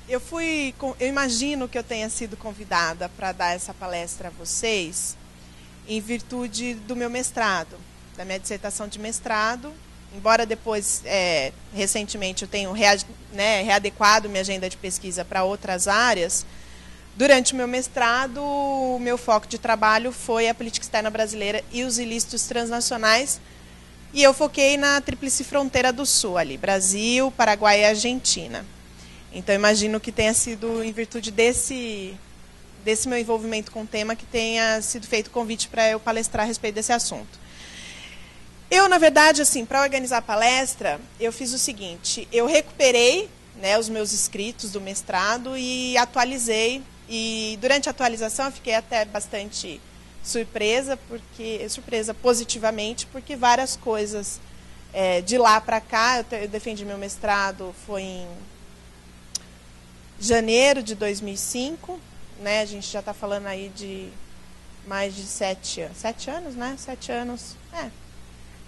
Eu imagino que eu tenha sido convidada para dar essa palestra a vocês em virtude do meu mestrado, da minha dissertação de mestrado, embora depois, recentemente, eu tenha readequado minha agenda de pesquisa para outras áreas. Durante o meu mestrado, o meu foco de trabalho foi a política externa brasileira e os ilícitos transnacionais, e eu foquei na Tríplice Fronteira do Sul, ali, Brasil, Paraguai e Argentina. Então, imagino que tenha sido em virtude desse meu envolvimento com o tema que tenha sido feito o convite para eu palestrar a respeito desse assunto. Eu, na verdade, assim, para organizar a palestra, eu fiz o seguinte: eu recuperei, né, os meus escritos do mestrado e atualizei. E durante a atualização eu fiquei até bastante surpresa positivamente, porque várias coisas de lá para cá, eu defendi meu mestrado, foi em janeiro de 2005, né? A gente já está falando aí de mais de 7 anos, né? 7 anos,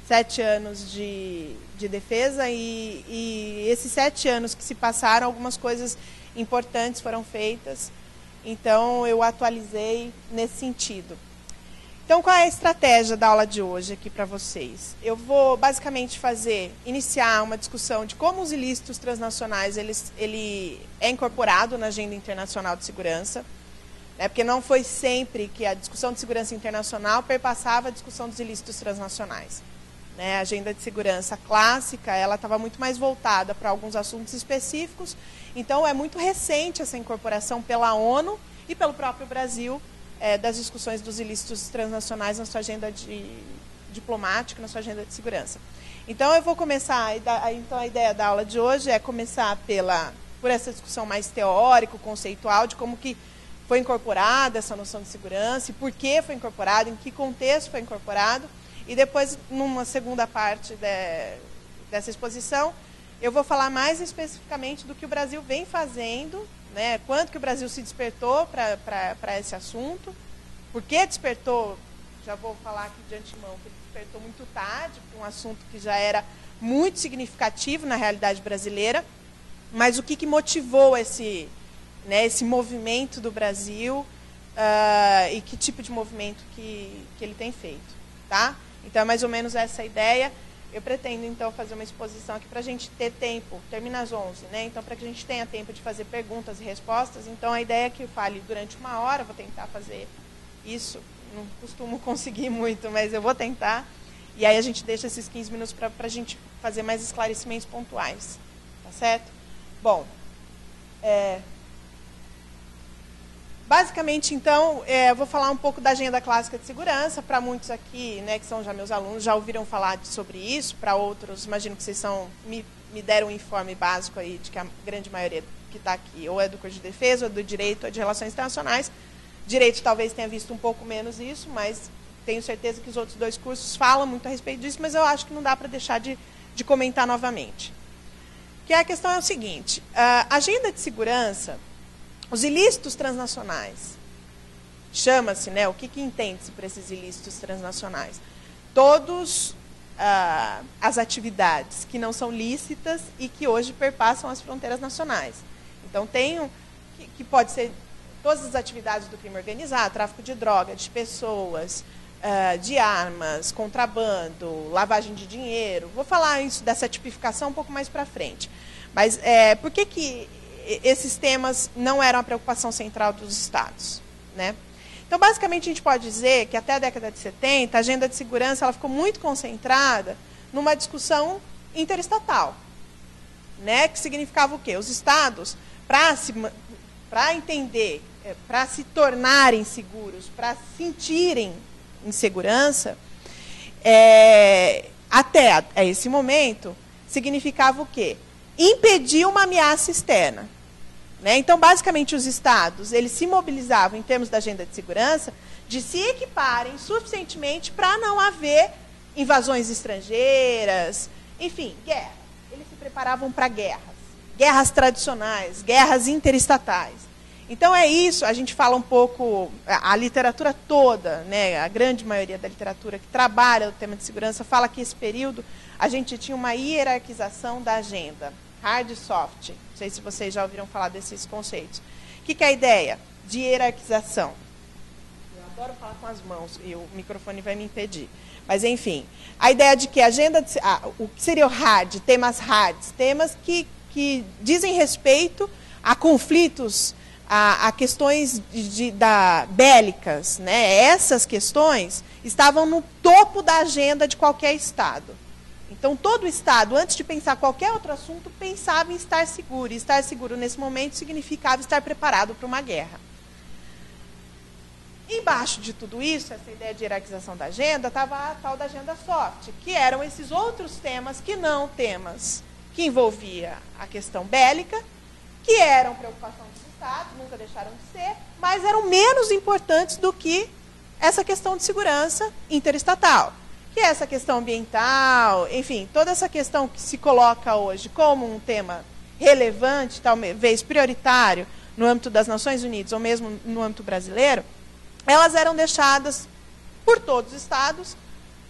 7 anos de defesa, e esses 7 anos que se passaram, algumas coisas importantes foram feitas, então eu atualizei nesse sentido. Então, qual é a estratégia da aula de hoje aqui para vocês? Eu vou basicamente iniciar uma discussão de como os ilícitos transnacionais ele é incorporado na agenda internacional de segurança, né, porque não foi sempre que a discussão de segurança internacional perpassava a discussão dos ilícitos transnacionais. Né? A agenda de segurança clássica ela estava muito mais voltada para alguns assuntos específicos, então é muito recente essa incorporação pela ONU e pelo próprio Brasil das discussões dos ilícitos transnacionais na sua agenda diplomática, na sua agenda de segurança. Então, eu vou começar, então a ideia da aula de hoje é começar por essa discussão mais teórica, conceitual, de como que foi incorporada essa noção de segurança, e por que foi incorporada, em que contexto foi incorporado, e depois, numa segunda parte dessa exposição, eu vou falar mais especificamente do que o Brasil vem fazendo, né, quanto que o Brasil se despertou para esse assunto, por que despertou, já vou falar aqui de antemão, que ele despertou muito tarde, para um assunto que já era muito significativo na realidade brasileira, mas o que motivou esse movimento do Brasil e que tipo de movimento que ele tem feito. Tá? Então, é mais ou menos essa a ideia. Eu pretendo, então, fazer uma exposição aqui para a gente ter tempo, termina às 11, né? Então, para que a gente tenha tempo de fazer perguntas e respostas. Então, a ideia é que eu fale durante 1 hora, vou tentar fazer isso, não costumo conseguir muito, mas eu vou tentar. E aí a gente deixa esses 15 minutos para a gente fazer mais esclarecimentos pontuais. Tá certo? Bom, basicamente, então, eu vou falar um pouco da agenda clássica de segurança. Para muitos aqui, né, que são já meus alunos, já ouviram falar sobre isso. Para outros, imagino que vocês me deram um informe básico aí de que a grande maioria que está aqui ou é do curso de defesa, ou é do direito, ou é de relações internacionais. Direito talvez tenha visto um pouco menos isso, mas tenho certeza que os outros 2 cursos falam muito a respeito disso, mas eu acho que não dá para deixar de comentar novamente. Que a questão é o seguinte: a agenda de segurança, os ilícitos transnacionais, chama-se, né, o que entende-se por esses ilícitos transnacionais? Todas as atividades que não são lícitas e que hoje perpassam as fronteiras nacionais. Então, que pode ser todas as atividades do crime organizado, tráfico de droga, de pessoas, de armas, contrabando, lavagem de dinheiro. Vou falar isso dessa tipificação um pouco mais para frente. Mas por que esses temas não eram a preocupação central dos Estados, né? Então, basicamente, a gente pode dizer que até a década de 70, a agenda de segurança ela ficou muito concentrada numa discussão interestatal, né? Que significava o quê? Os Estados, para entender, para se tornarem seguros, para sentirem insegurança, até esse momento, significava o quê? Impedir uma ameaça externa. Né? Então, basicamente, os Estados eles se mobilizavam, em termos da agenda de segurança, de se equiparem suficientemente para não haver invasões estrangeiras, enfim, guerra. Eles se preparavam para guerras tradicionais, guerras interestatais. Então, é isso, a gente fala um pouco, a literatura toda, né, a grande maioria da literatura que trabalha o tema de segurança, fala que esse período a gente tinha uma hierarquização da agenda, hard e soft. sei se vocês já ouviram falar desses conceitos. O que é a ideia? De hierarquização. Eu adoro falar com as mãos, e o microfone vai me impedir. Mas, enfim, a ideia de que a agenda... o que seria o hard, temas hards, temas que dizem respeito a conflitos, a questões bélicas, né? Essas questões estavam no topo da agenda de qualquer Estado. Então, todo Estado, antes de pensar qualquer outro assunto, pensava em estar seguro. E estar seguro, nesse momento, significava estar preparado para uma guerra. Embaixo de tudo isso, essa ideia de hierarquização da agenda, estava a tal da agenda soft, que eram esses outros temas que não temas que envolvia a questão bélica, que eram preocupação dos Estados, nunca deixaram de ser, mas eram menos importantes do que essa questão de segurança interestatal, que é essa questão ambiental, enfim, toda essa questão que se coloca hoje como um tema relevante, talvez prioritário, no âmbito das Nações Unidas, ou mesmo no âmbito brasileiro, elas eram deixadas por todos os Estados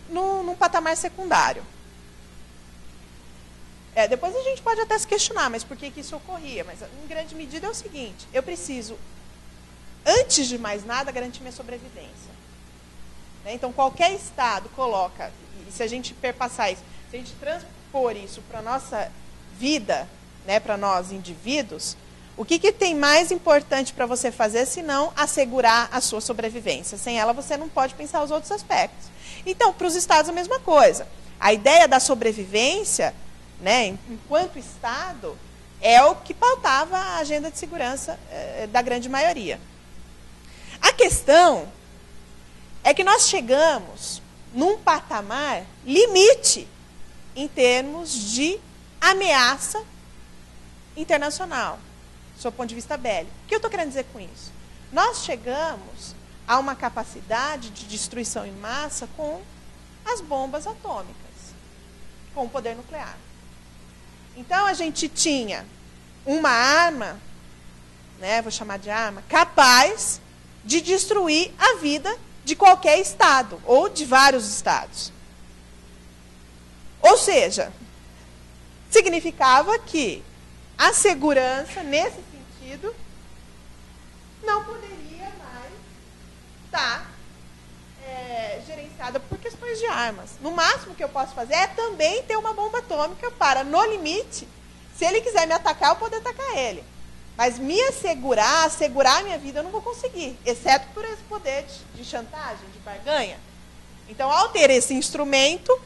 num patamar secundário. Depois a gente pode até se questionar, mas por que isso ocorria? Mas, em grande medida, é o seguinte, eu preciso, antes de mais nada, garantir minha sobrevivência. Então, qualquer Estado coloca, e se a gente perpassar isso, se a gente transpor isso para a nossa vida, né, para nós indivíduos, o que tem mais importante para você fazer, senão assegurar a sua sobrevivência? Sem ela, você não pode pensar os outros aspectos. Então, para os Estados, a mesma coisa. A ideia da sobrevivência, né, enquanto Estado, é o que pautava a agenda de segurança da grande maioria. A questão é que nós chegamos num patamar limite em termos de ameaça internacional, sob o ponto de vista bélico. O que eu estou querendo dizer com isso? Nós chegamos a uma capacidade de destruição em massa com as bombas atômicas, com o poder nuclear. Então, a gente tinha uma arma, né, vou chamar de arma, capaz de destruir a vida de qualquer Estado, ou de vários Estados. Ou seja, significava que a segurança, nesse sentido, não poderia mais estar gerenciada por questões de armas. No máximo que eu posso fazer é também ter uma bomba atômica para, no limite, se ele quiser me atacar, eu poder atacar ele. Mas me assegurar a minha vida, eu não vou conseguir, exceto por esse poder de chantagem, de barganha. Então, ao ter esse instrumento,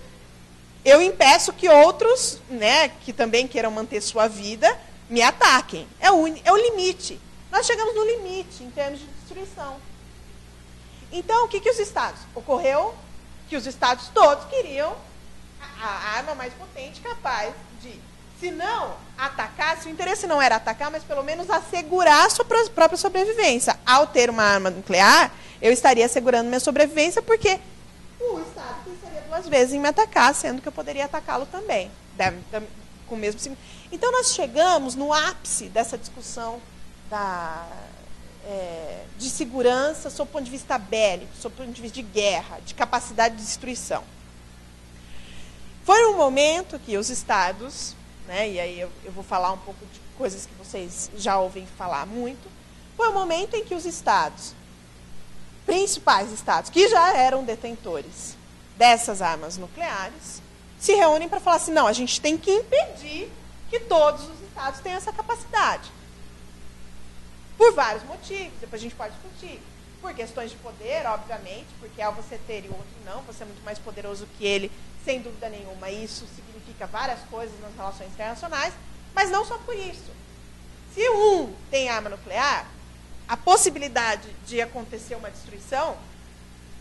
eu impeço que outros, né, que também queiram manter sua vida, me ataquem. É o limite. Nós chegamos no limite em termos de destruição. Então, o que os Estados? Ocorreu que os Estados todos queriam a arma mais potente, capaz de, se não atacar, se o interesse não era atacar, mas pelo menos assegurar a sua própria sobrevivência. Ao ter uma arma nuclear, eu estaria assegurando minha sobrevivência, porque o Estado pensaria duas vezes em me atacar, sendo que eu poderia atacá-lo também. Com o mesmo... Então, nós chegamos no ápice dessa discussão de segurança sob o ponto de vista bélico, sob o ponto de vista de guerra, de capacidade de destruição. Foi um momento que os Estados, né, e aí eu vou falar um pouco de coisas que vocês já ouvem falar muito, foi um momento em que os Estados, principais Estados, que já eram detentores dessas armas nucleares, se reúnem para falar assim, não, a gente tem que impedir que todos os Estados tenham essa capacidade. Por vários motivos, depois a gente pode discutir. Por questões de poder, obviamente, porque ao você ter e o outro não, você é muito mais poderoso que ele, sem dúvida nenhuma. Isso significa várias coisas nas relações internacionais, mas não só por isso. Se um tem arma nuclear, a possibilidade de acontecer uma destruição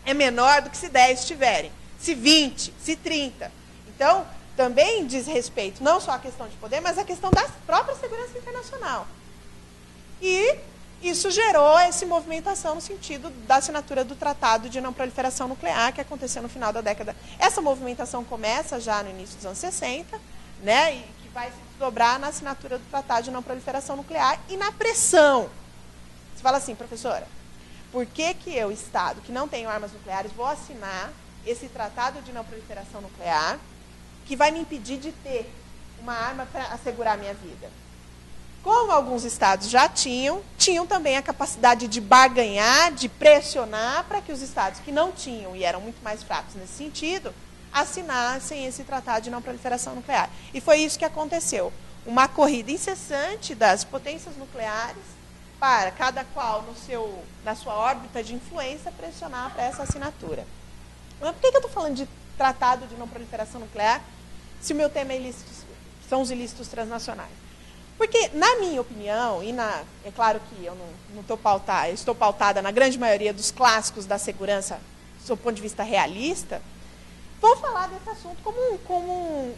é menor do que se 10 tiverem, se 20, se 30. Então, também diz respeito não só à questão de poder, mas à questão da própria segurança internacional. E isso gerou essa movimentação no sentido da assinatura do Tratado de Não Proliferação Nuclear, que aconteceu no final da década. Essa movimentação começa já no início dos anos 60, né, e que vai se desdobrar na assinatura do Tratado de Não Proliferação Nuclear e na pressão. Você fala assim, professora, por que eu, Estado, que não tenho armas nucleares, vou assinar esse Tratado de Não Proliferação Nuclear que vai me impedir de ter uma arma para assegurar a minha vida? como alguns estados já tinham também a capacidade de barganhar, de pressionar para que os estados que não tinham e eram muito mais fracos nesse sentido, assinassem esse tratado de não proliferação nuclear. E foi isso que aconteceu. Uma corrida incessante das potências nucleares para cada qual na sua órbita de influência pressionar para essa assinatura. Mas por que eu estou falando de tratado de não proliferação nuclear se o meu tema são os ilícitos transnacionais? Porque, na minha opinião, é claro que eu não estou pautada, eu estou pautada na grande maioria dos clássicos da segurança, do ponto de vista realista, vou falar desse assunto como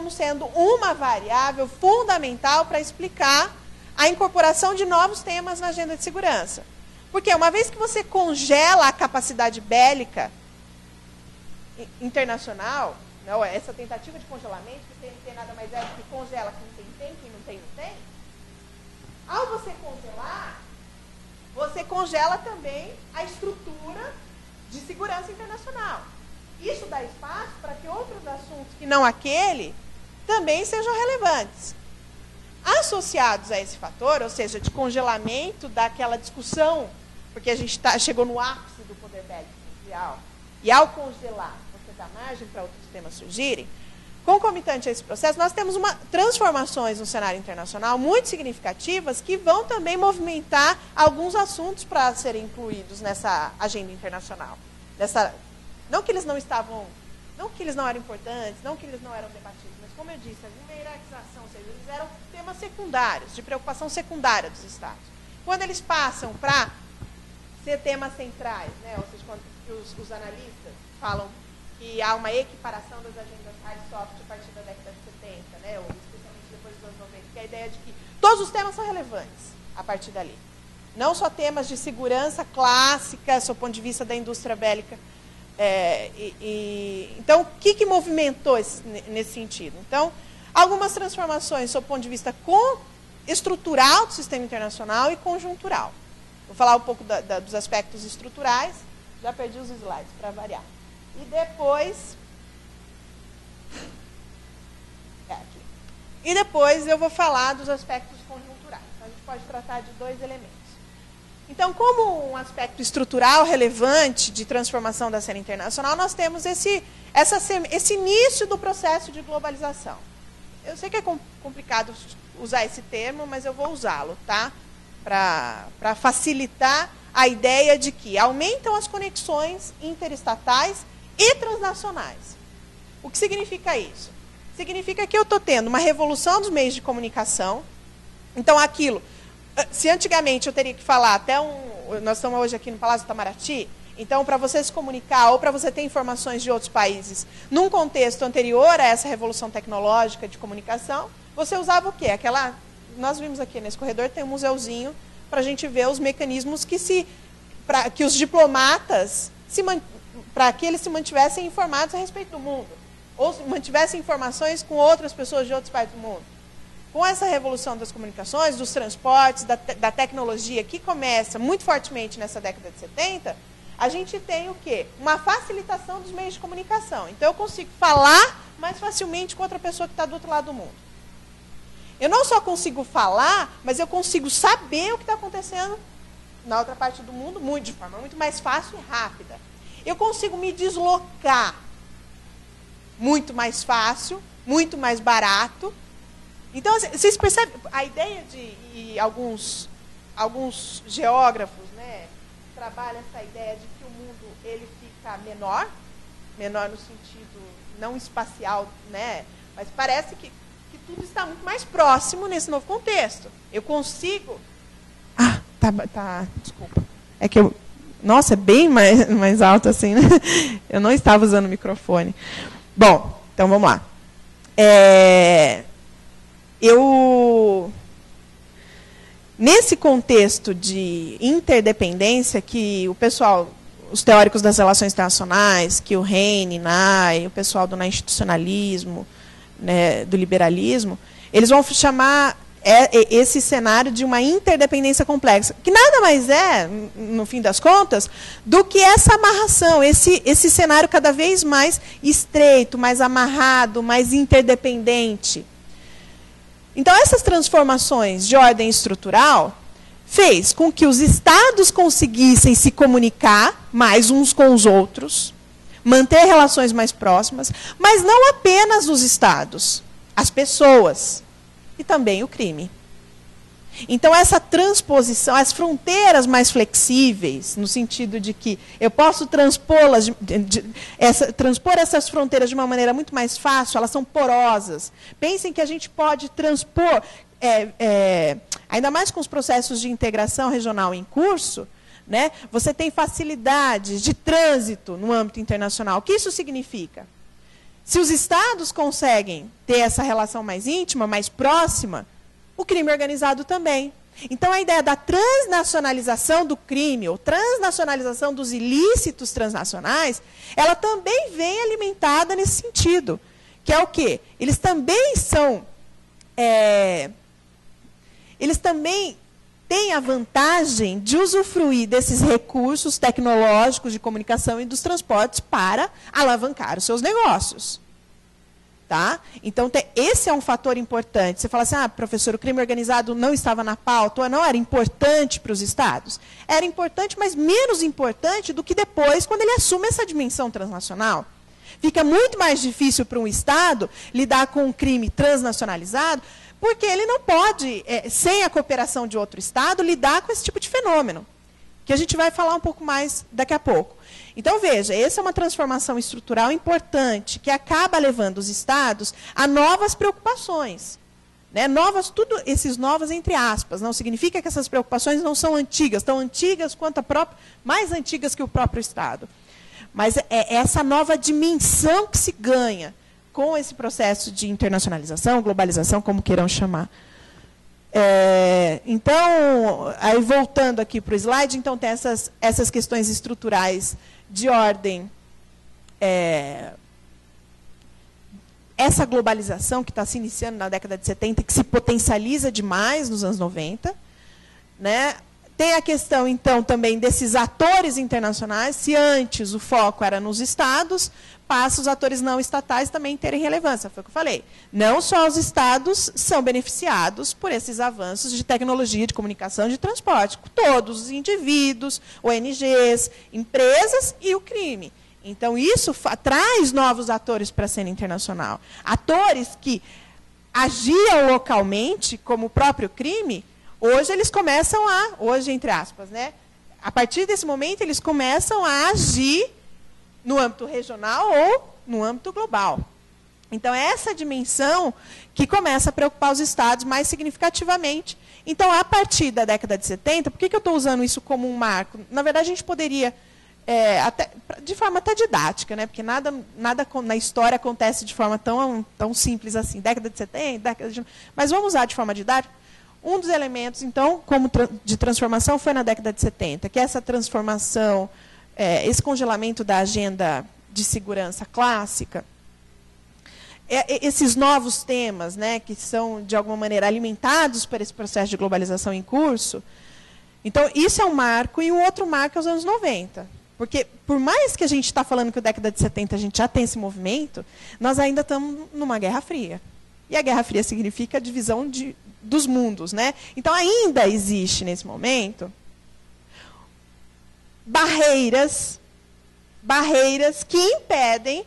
sendo uma variável fundamental para explicar a incorporação de novos temas na agenda de segurança. Porque uma vez que você congela a capacidade bélica internacional, não, essa tentativa de congelamento, que tem nada mais é do que congela quem tem, quem não tem. Ao você congelar, você congela também a estrutura de segurança internacional. Isso dá espaço para que outros assuntos que não aquele também sejam relevantes. Associados a esse fator, ou seja, de congelamento daquela discussão, porque a gente chegou no ápice do poder bélico mundial, e ao congelar, você dá margem para outros temas surgirem, concomitante a esse processo, nós temos transformações no cenário internacional muito significativas que vão também movimentar alguns assuntos para serem incluídos nessa agenda internacional. Não que eles não eram importantes, não que eles não eram debatidos, mas, como eu disse, a hierarquização, ou seja, eles eram temas secundários, de preocupação secundária dos Estados. Quando eles passam para ser temas centrais, né, ou seja, quando os analistas falam que há uma equiparação das agendas hard e soft a partir da década de 70, né, ou especialmente depois dos anos 90, que é a ideia de que todos os temas são relevantes a partir dali. Não só temas de segurança clássica, do ponto de vista da indústria bélica. Então, o que movimentou nesse sentido? Então, algumas transformações, do ponto de vista estrutural do sistema internacional e conjuntural. Vou falar um pouco dos aspectos estruturais, já perdi os slides para variar. E depois eu vou falar dos aspectos conjunturais. Então, a gente pode tratar de dois elementos. Então, como um aspecto estrutural relevante de transformação da cena internacional, nós temos esse início do processo de globalização. Eu sei que é complicado usar esse termo, mas eu vou usá-lo, tá? Para facilitar a ideia de que aumentam as conexões interestatais e transnacionais. O que significa isso? Significa que eu estou tendo uma revolução dos meios de comunicação. Então, se antigamente eu teria que falar nós estamos hoje aqui no Palácio do Itamaraty, então, para você se comunicar ou para você ter informações de outros países num contexto anterior a essa revolução tecnológica de comunicação, você usava o quê? Nós vimos aqui nesse corredor, tem um museuzinho para a gente ver os mecanismos que os diplomatas, para que eles se mantivessem informados a respeito do mundo, ou mantivessem informações com outras pessoas de outras partes do mundo. Com essa revolução das comunicações, dos transportes, da tecnologia, que começa muito fortemente nessa década de 70, a gente tem o quê? Uma facilitação dos meios de comunicação. Então, eu consigo falar mais facilmente com outra pessoa que está do outro lado do mundo. Eu não só consigo falar, mas eu consigo saber o que está acontecendo na outra parte do mundo de forma muito mais fácil e rápida. Eu consigo me deslocar muito mais fácil, muito mais barato. Então, vocês percebem a ideia e alguns geógrafos, né, trabalham essa ideia de que o mundo ele fica menor no sentido não espacial, né, mas parece que tudo está muito mais próximo nesse novo contexto. Eu consigo... desculpa. É que nossa, é bem mais alto assim, né? Eu não estava usando o microfone. Bom, então vamos lá. Nesse contexto de interdependência que os teóricos das relações internacionais, que o Heine, Nye, o pessoal do institucionalismo, né, do liberalismo, eles vão chamar esse cenário de uma interdependência complexa, que nada mais é, no fim das contas, do que essa amarração, esse cenário cada vez mais estreito, mais amarrado, mais interdependente. Então, essas transformações de ordem estrutural fez com que os estados conseguissem se comunicar mais uns com os outros, manter relações mais próximas, mas não apenas os estados, as pessoas e também o crime. Então, essa transposição, as fronteiras mais flexíveis, no sentido de que eu posso transpô-las, transpor essas fronteiras de uma maneira muito mais fácil, elas são porosas. Pensem que a gente pode transpor, ainda mais com os processos de integração regional em curso, né, você tem facilidades de trânsito no âmbito internacional. O que isso significa? Se os estados conseguem ter essa relação mais íntima, mais próxima, o crime organizado também. Então, a ideia da transnacionalização do crime, ou transnacionalização dos ilícitos transnacionais, ela também vem alimentada nesse sentido. Que é o quê? Eles também são... eles também têm a vantagem de usufruir desses recursos tecnológicos de comunicação e dos transportes para alavancar os seus negócios. Tá? Então, esse é um fator importante. Você fala assim, professor, o crime organizado não estava na pauta, ou não era importante para os estados? Era importante, mas menos importante do que depois, quando ele assume essa dimensão transnacional. Fica muito mais difícil para um estado lidar com um crime transnacionalizado, porque ele não pode, sem a cooperação de outro estado, lidar com esse tipo de fenômeno, que a gente vai falar um pouco mais daqui a pouco. Então, veja, essa é uma transformação estrutural importante, que acaba levando os estados a novas preocupações. Né? Tudo esses novas entre aspas. Não significa que essas preocupações não são antigas, tão antigas quanto mais antigas que o próprio estado. Mas é essa nova dimensão que se ganha com esse processo de internacionalização, globalização, como queiram chamar. Então, aí voltando aqui para o slide, então tem essas questões estruturais de ordem, essa globalização que está se iniciando na década de 70, que se potencializa demais nos anos 90. Né? Tem a questão, então, também desses atores internacionais, se antes o foco era nos estados, passa os atores não estatais também terem relevância, foi o que eu falei. Não só os estados são beneficiados por esses avanços de tecnologia, de comunicação e de transporte. Todos os indivíduos, ONGs, empresas e o crime. Então, isso traz novos atores para a cena internacional. Atores que agiam localmente, como o próprio crime, hoje eles começam hoje, entre aspas, né? A partir desse momento, eles começam a agir no âmbito regional ou no âmbito global. Então, é essa dimensão que começa a preocupar os estados mais significativamente. Então, a partir da década de 70, por que eu estou usando isso como um marco? Na verdade, a gente poderia, de forma até didática, né? Porque nada na história acontece de forma tão simples assim. Década de 70, mas vamos usar de forma didática. Um dos elementos, então, de transformação foi na década de 70, que é essa transformação, esse congelamento da agenda de segurança clássica, esses novos temas, né, que são, de alguma maneira, alimentados por esse processo de globalização em curso. Então, isso é um marco, e o outro marco é os anos 90. Porque, por mais que a gente está falando que na década de 70 a gente já tem esse movimento, nós ainda estamos numa Guerra Fria. E a Guerra Fria significa a divisão dos mundos. Né? Então, ainda existe, nesse momento, barreiras que impedem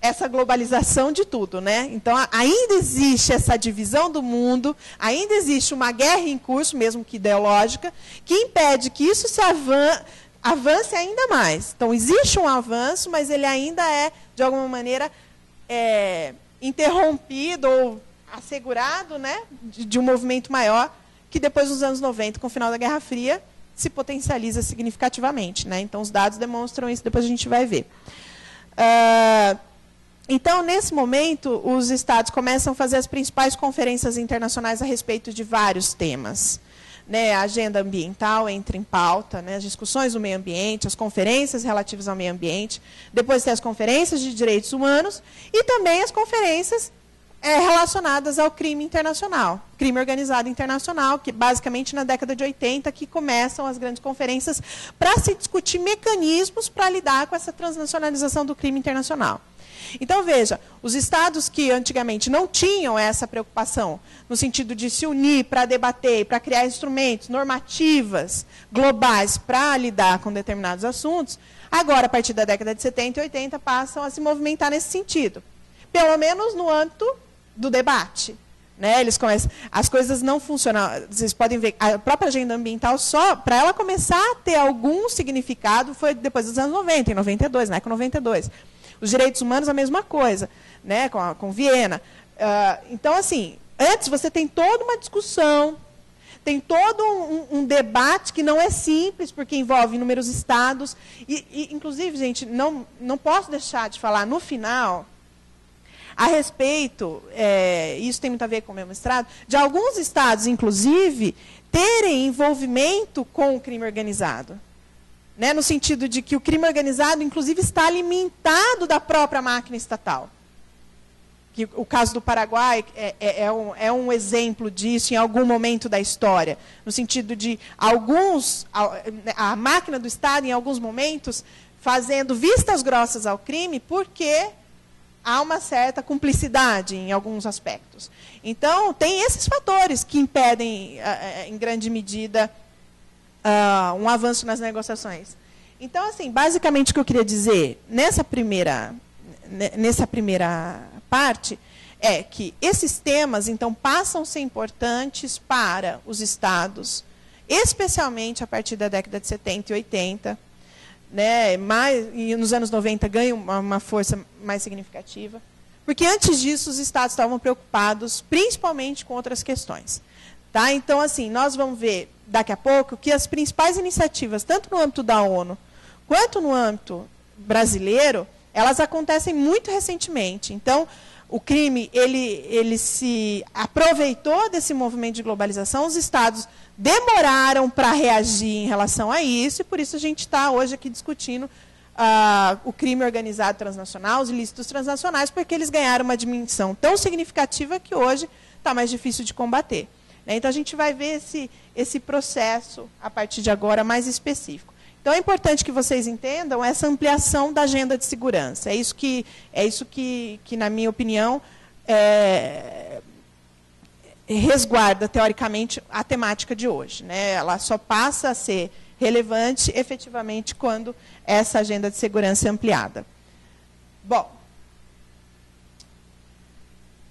essa globalização de tudo. Né? Então, ainda existe essa divisão do mundo, ainda existe uma guerra em curso, mesmo que ideológica, que impede que isso se avance ainda mais. Então, existe um avanço, mas ele ainda é, de alguma maneira, interrompido ou assegurado, né, de um movimento maior, que depois dos anos 90, com o final da Guerra Fria, se potencializa significativamente. Né? Então, os dados demonstram isso, depois a gente vai ver. Então, nesse momento, os estados começam a fazer as principais conferências internacionais a respeito de vários temas. Né? A agenda ambiental entra em pauta, né? As discussões do meio ambiente, as conferências relativas ao meio ambiente, depois tem as conferências de direitos humanos e também as conferências relacionadas ao crime internacional, crime organizado internacional, que basicamente na década de 80 que começam as grandes conferências para se discutir mecanismos para lidar com essa transnacionalização do crime internacional. Então, veja, os estados que antigamente não tinham essa preocupação, no sentido de se unir para debater, para criar instrumentos, normativas globais para lidar com determinados assuntos, agora, a partir da década de 70 e 80, passam a se movimentar nesse sentido. Pelo menos no âmbito do debate. Né? Eles começam, as coisas não funcionam. Vocês podem ver, a própria agenda ambiental, só para ela começar a ter algum significado, foi depois dos anos 90, em 92, na ECO 92. Os direitos humanos, a mesma coisa, né? com Viena. Então, assim, antes você tem toda uma discussão, tem todo um debate que não é simples, porque envolve inúmeros estados. Inclusive, gente, não posso deixar de falar, no final, a respeito, isso tem muito a ver com o meu mestrado, de alguns estados, inclusive, terem envolvimento com o crime organizado. Né, no sentido de que o crime organizado, inclusive, está alimentado da própria máquina estatal. Que o caso do Paraguai é um exemplo disso em algum momento da história. No sentido de a máquina do Estado, em alguns momentos, fazendo vistas grossas ao crime, porque há uma certa cumplicidade em alguns aspectos. Então, tem esses fatores que impedem, em grande medida, um avanço nas negociações. Então, assim, basicamente o que eu queria dizer nessa primeira parte é que esses temas, então, passam a ser importantes para os estados, especialmente a partir da década de 70 e 80, né, e nos anos 90 ganham uma força mais significativa, porque antes disso os estados estavam preocupados principalmente com outras questões. Tá? Então, assim, nós vamos ver daqui a pouco que as principais iniciativas, tanto no âmbito da ONU quanto no âmbito brasileiro, elas acontecem muito recentemente. Então, o crime ele se aproveitou desse movimento de globalização, os estados demoraram para reagir em relação a isso, e por isso a gente está hoje aqui discutindo o crime organizado transnacional, os ilícitos transnacionais, porque eles ganharam uma dimensão tão significativa que hoje está mais difícil de combater. Então, a gente vai ver esse processo, a partir de agora, mais específico. Então, é importante que vocês entendam essa ampliação da agenda de segurança. É isso que na minha opinião, resguarda, teoricamente, a temática de hoje. Né? Ela só passa a ser relevante, efetivamente, quando essa agenda de segurança é ampliada. Bom,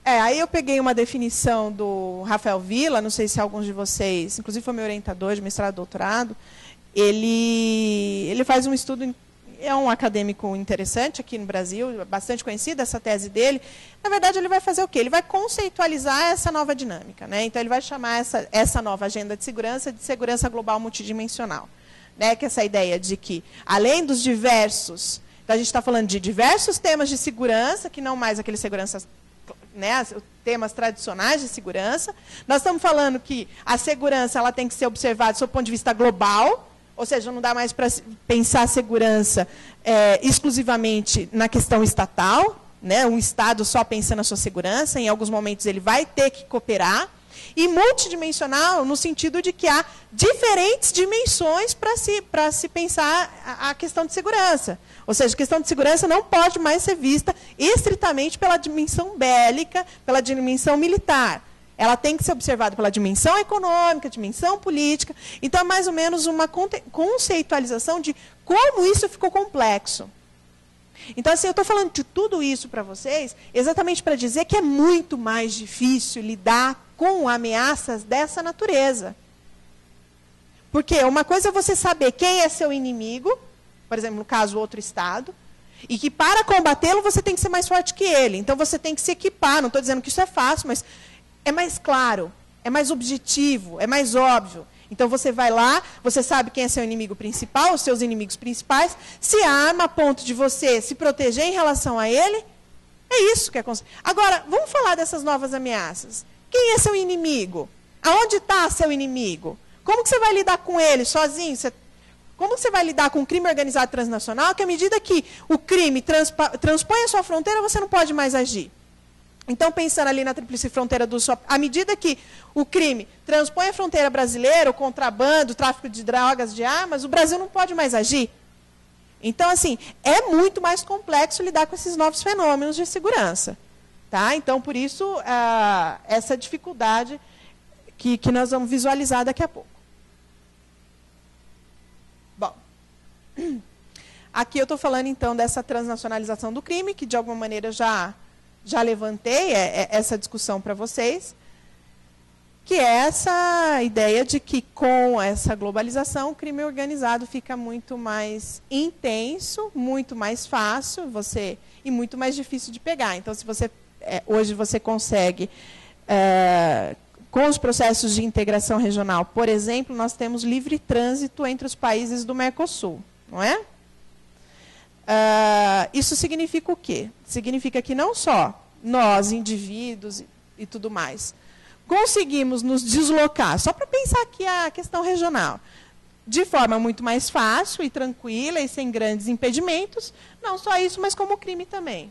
aí eu peguei uma definição do Rafael Villa, não sei se alguns de vocês, inclusive foi meu orientador de mestrado e doutorado, ele faz um estudo, é um acadêmico interessante aqui no Brasil, bastante conhecido, essa tese dele. Na verdade, ele vai fazer o quê? Ele vai conceitualizar essa nova dinâmica. Né? Então, ele vai chamar essa nova agenda de segurança global multidimensional. Né? Que é essa ideia de que, além dos diversos... Então, a gente está falando de diversos temas de segurança, que não mais aqueles seguranças... Né, temas tradicionais de segurança. Nós estamos falando que a segurança ela tem que ser observada do ponto de vista global, ou seja, não dá mais para pensar a segurança exclusivamente na questão estatal, né, um Estado só pensando na sua segurança, em alguns momentos ele vai ter que cooperar, e multidimensional no sentido de que há diferentes dimensões para se pensar a questão de segurança. Ou seja, a questão de segurança não pode mais ser vista estritamente pela dimensão bélica, pela dimensão militar. Ela tem que ser observada pela dimensão econômica, dimensão política. Então, é mais ou menos uma conceitualização de como isso ficou complexo. Então, assim, eu estou falando de tudo isso para vocês exatamente para dizer que é muito mais difícil lidar com ameaças dessa natureza. Porque uma coisa é você saber quem é seu inimigo, por exemplo, no caso, outro Estado, e que para combatê-lo você tem que ser mais forte que ele. Então, você tem que se equipar. Não estou dizendo que isso é fácil, mas é mais claro, é mais objetivo, é mais óbvio. Então, você vai lá, você sabe quem é seu inimigo principal, os seus inimigos principais, se arma a ponto de você se proteger em relação a ele. É isso que é... Agora, vamos falar dessas novas ameaças. Quem é seu inimigo? Aonde está seu inimigo? Como que você vai lidar com ele sozinho? Como você vai lidar com o crime organizado transnacional, que à medida que o crime transpõe a sua fronteira, você não pode mais agir? Então, pensando ali na Tríplice Fronteira do Sul, à medida que o crime transpõe a fronteira brasileira, o contrabando, o tráfico de drogas, de armas, o Brasil não pode mais agir. Então, assim, é muito mais complexo lidar com esses novos fenômenos de segurança. Tá? Então, por isso, essa dificuldade que nós vamos visualizar daqui a pouco. Bom, aqui eu estou falando, então, dessa transnacionalização do crime, que, de alguma maneira, já levantei essa discussão para vocês, que é essa ideia de que, com essa globalização, o crime organizado fica muito mais intenso, muito mais fácil e muito mais difícil de pegar. Então, se você, hoje você consegue, com os processos de integração regional, por exemplo, nós temos livre trânsito entre os países do Mercosul, não é? Isso significa o quê? Significa que não só nós, indivíduos e tudo mais, conseguimos nos deslocar, só para pensar aqui a questão regional, de forma muito mais fácil e tranquila e sem grandes impedimentos, não só isso, mas como o crime também.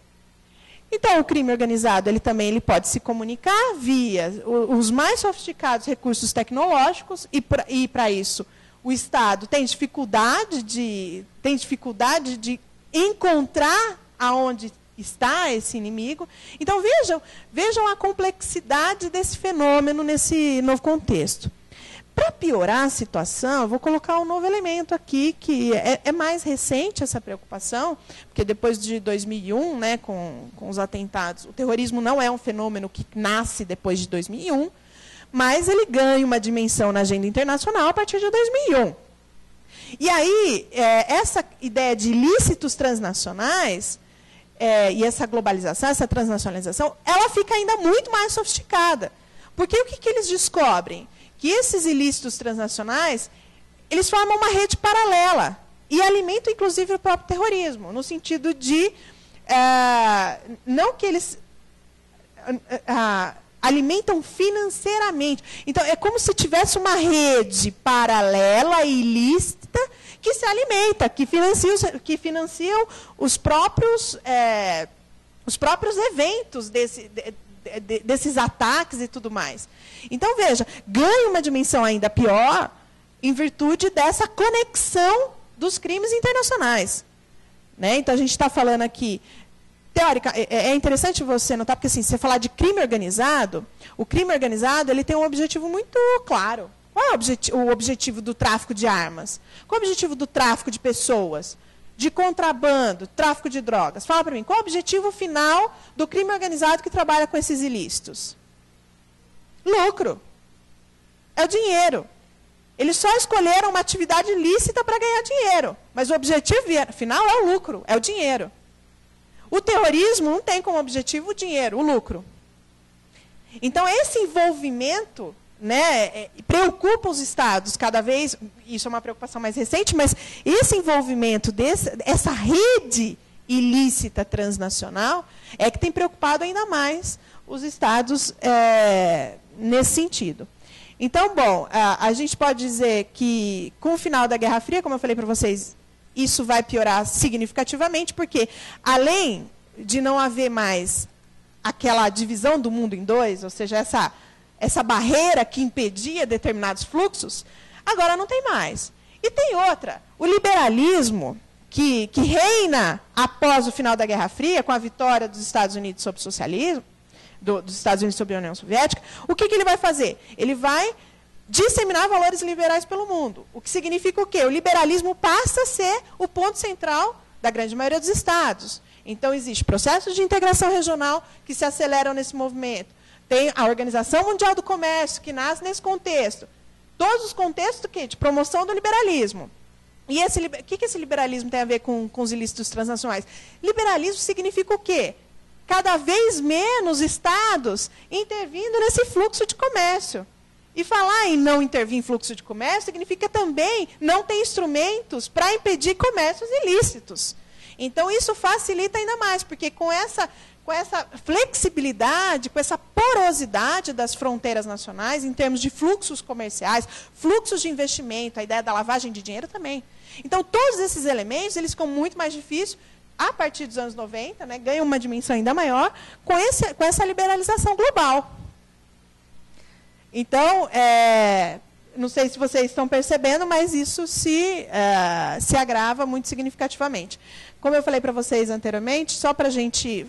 Então, o crime organizado ele pode se comunicar via os mais sofisticados recursos tecnológicos, e para isso o Estado tem dificuldade de encontrar aonde está esse inimigo. Então, vejam a complexidade desse fenômeno nesse novo contexto. Para piorar a situação, eu vou colocar um novo elemento aqui, que é mais recente essa preocupação, porque depois de 2001, né, com os atentados, o terrorismo não é um fenômeno que nasce depois de 2001, mas ele ganha uma dimensão na agenda internacional a partir de 2001. E aí, essa ideia de ilícitos transnacionais, e essa globalização, essa transnacionalização, ela fica ainda muito mais sofisticada. Porque o que eles descobrem? Que esses ilícitos transnacionais, eles formam uma rede paralela e alimentam, inclusive, o próprio terrorismo, no sentido de, não que eles alimentam financeiramente. Então, é como se tivesse uma rede paralela e ilícita que se alimenta, que financiam os próprios eventos desses ataques e tudo mais. Então, veja, ganha uma dimensão ainda pior em virtude dessa conexão dos crimes internacionais. Né? Então, a gente está falando aqui, teórica, é interessante você notar, porque assim, se você falar de crime organizado, o crime organizado ele tem um objetivo muito claro. Qual é o objetivo do tráfico de armas? Qual é o objetivo do tráfico de pessoas? De contrabando, tráfico de drogas? Fala para mim, qual é o objetivo final do crime organizado que trabalha com esses ilícitos? Lucro. É o dinheiro. Eles só escolheram uma atividade ilícita para ganhar dinheiro. Mas o objetivo final é o lucro, é o dinheiro. O terrorismo não tem como objetivo o dinheiro, o lucro. Então, esse envolvimento, né, preocupa os estados cada vez, isso é uma preocupação mais recente, mas esse envolvimento essa rede ilícita transnacional é que tem preocupado ainda mais os estados nesse sentido. Então, bom, a gente pode dizer que com o final da Guerra Fria, como eu falei para vocês, isso vai piorar significativamente, porque além de não haver mais aquela divisão do mundo em dois, ou seja, essa barreira que impedia determinados fluxos, agora não tem mais. E tem outra, o liberalismo que reina após o final da Guerra Fria, com a vitória dos Estados Unidos sobre o socialismo, dos Estados Unidos sobre a União Soviética, o que ele vai fazer? Ele vai disseminar valores liberais pelo mundo. O que significa o quê? O liberalismo passa a ser o ponto central da grande maioria dos estados. Então, existe processos de integração regional que se aceleram nesse movimento. Tem a Organização Mundial do Comércio, que nasce nesse contexto. Todos os contextos do quê? De promoção do liberalismo. E o que esse liberalismo tem a ver com os ilícitos transnacionais? Liberalismo significa o quê? Cada vez menos estados intervindo nesse fluxo de comércio. E falar em não intervir em fluxo de comércio significa também não ter instrumentos para impedir comércios ilícitos. Então, isso facilita ainda mais, porque com essa flexibilidade, com essa porosidade das fronteiras nacionais, em termos de fluxos comerciais, fluxos de investimento, a ideia da lavagem de dinheiro também. Então, todos esses elementos eles ficam muito mais difíceis, a partir dos anos 90, né, ganha uma dimensão ainda maior com essa liberalização global. Então, não sei se vocês estão percebendo, mas isso se agrava muito significativamente. Como eu falei para vocês anteriormente, só para a gente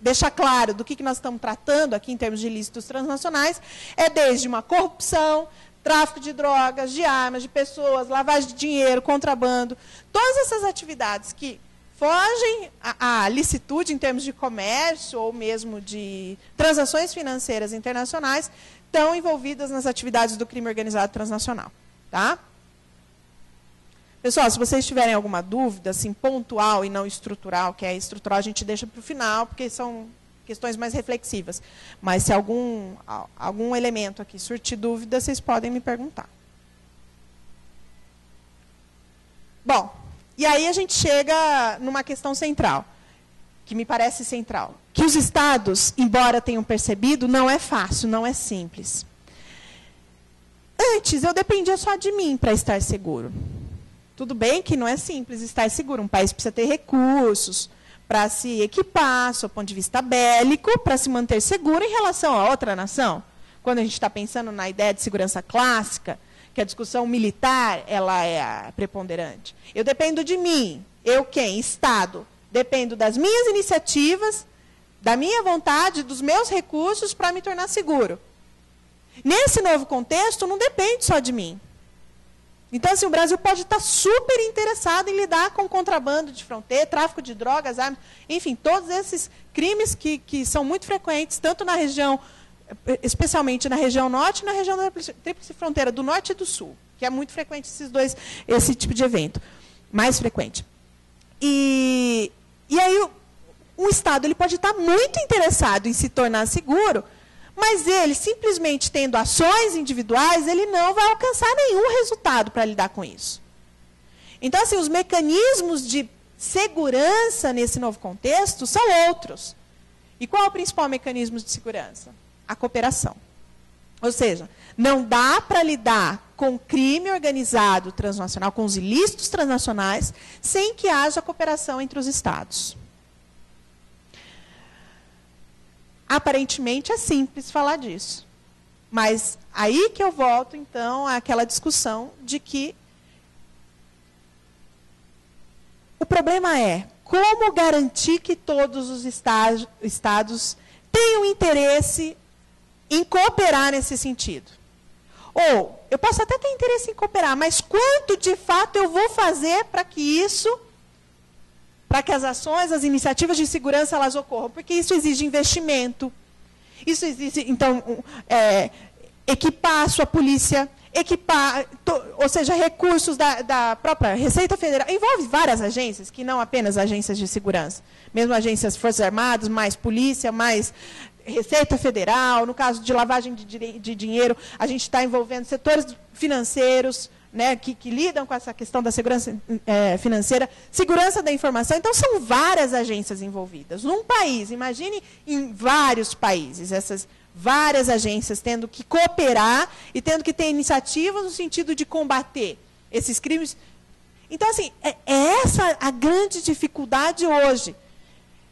deixar claro do que nós estamos tratando aqui em termos de ilícitos transnacionais, é desde uma corrupção, tráfico de drogas, de armas, de pessoas, lavagem de dinheiro, contrabando, todas essas atividades que fogem à licitude em termos de comércio ou mesmo de transações financeiras internacionais, estão envolvidas nas atividades do crime organizado transnacional. Tá? Pessoal, se vocês tiverem alguma dúvida, assim, pontual e não estrutural, que é estrutural a gente deixa para o final, porque são questões mais reflexivas. Mas se algum elemento aqui surtir dúvida, vocês podem me perguntar. Bom, e aí a gente chega numa questão central, que me parece central. Que os estados, embora tenham percebido, não é fácil, não é simples. Antes, eu dependia só de mim para estar seguro. Tudo bem que não é simples estar seguro. Um país precisa ter recursos para se equipar, do ponto de vista bélico, para se manter seguro em relação a outra nação. Quando a gente está pensando na ideia de segurança clássica, que a discussão militar ela é a preponderante. Eu dependo de mim. Eu quem? Estado. Dependo das minhas iniciativas, da minha vontade, dos meus recursos para me tornar seguro. Nesse novo contexto, não depende só de mim. Então, assim, o Brasil pode estar super interessado em lidar com contrabando de fronteira, tráfico de drogas, armas, enfim, todos esses crimes que são muito frequentes, tanto na região, especialmente na região norte e na região da tríplice fronteira, do norte e do sul, que é muito frequente esse tipo de evento, mais frequente. E aí o Estado ele pode estar muito interessado em se tornar seguro, mas ele, simplesmente tendo ações individuais, ele não vai alcançar nenhum resultado para lidar com isso. Então, assim, os mecanismos de segurança nesse novo contexto são outros. E qual é o principal mecanismo de segurança? A cooperação. Ou seja, não dá para lidar com crime organizado transnacional, com os ilícitos transnacionais, sem que haja cooperação entre os Estados. Aparentemente é simples falar disso. Mas aí que eu volto, então, àquela discussão de que o problema é como garantir que todos os estados tenham interesse em cooperar nesse sentido. Ou, eu posso até ter interesse em cooperar, mas quanto de fato eu vou fazer para que as ações, as iniciativas de segurança, elas ocorram? Porque isso exige investimento. Isso exige, então, equipar a sua polícia, ou seja, recursos da própria Receita Federal. Envolve várias agências, que não apenas agências de segurança. Mesmo agências Forças Armadas, mais polícia, mais Receita Federal. No caso de lavagem de dinheiro, a gente está envolvendo setores financeiros, né, que lidam com essa questão da segurança financeira, segurança da informação. Então, são várias agências envolvidas. Num país, imagine em vários países, essas várias agências tendo que cooperar e tendo que ter iniciativas no sentido de combater esses crimes. Então, assim, é essa a grande dificuldade hoje.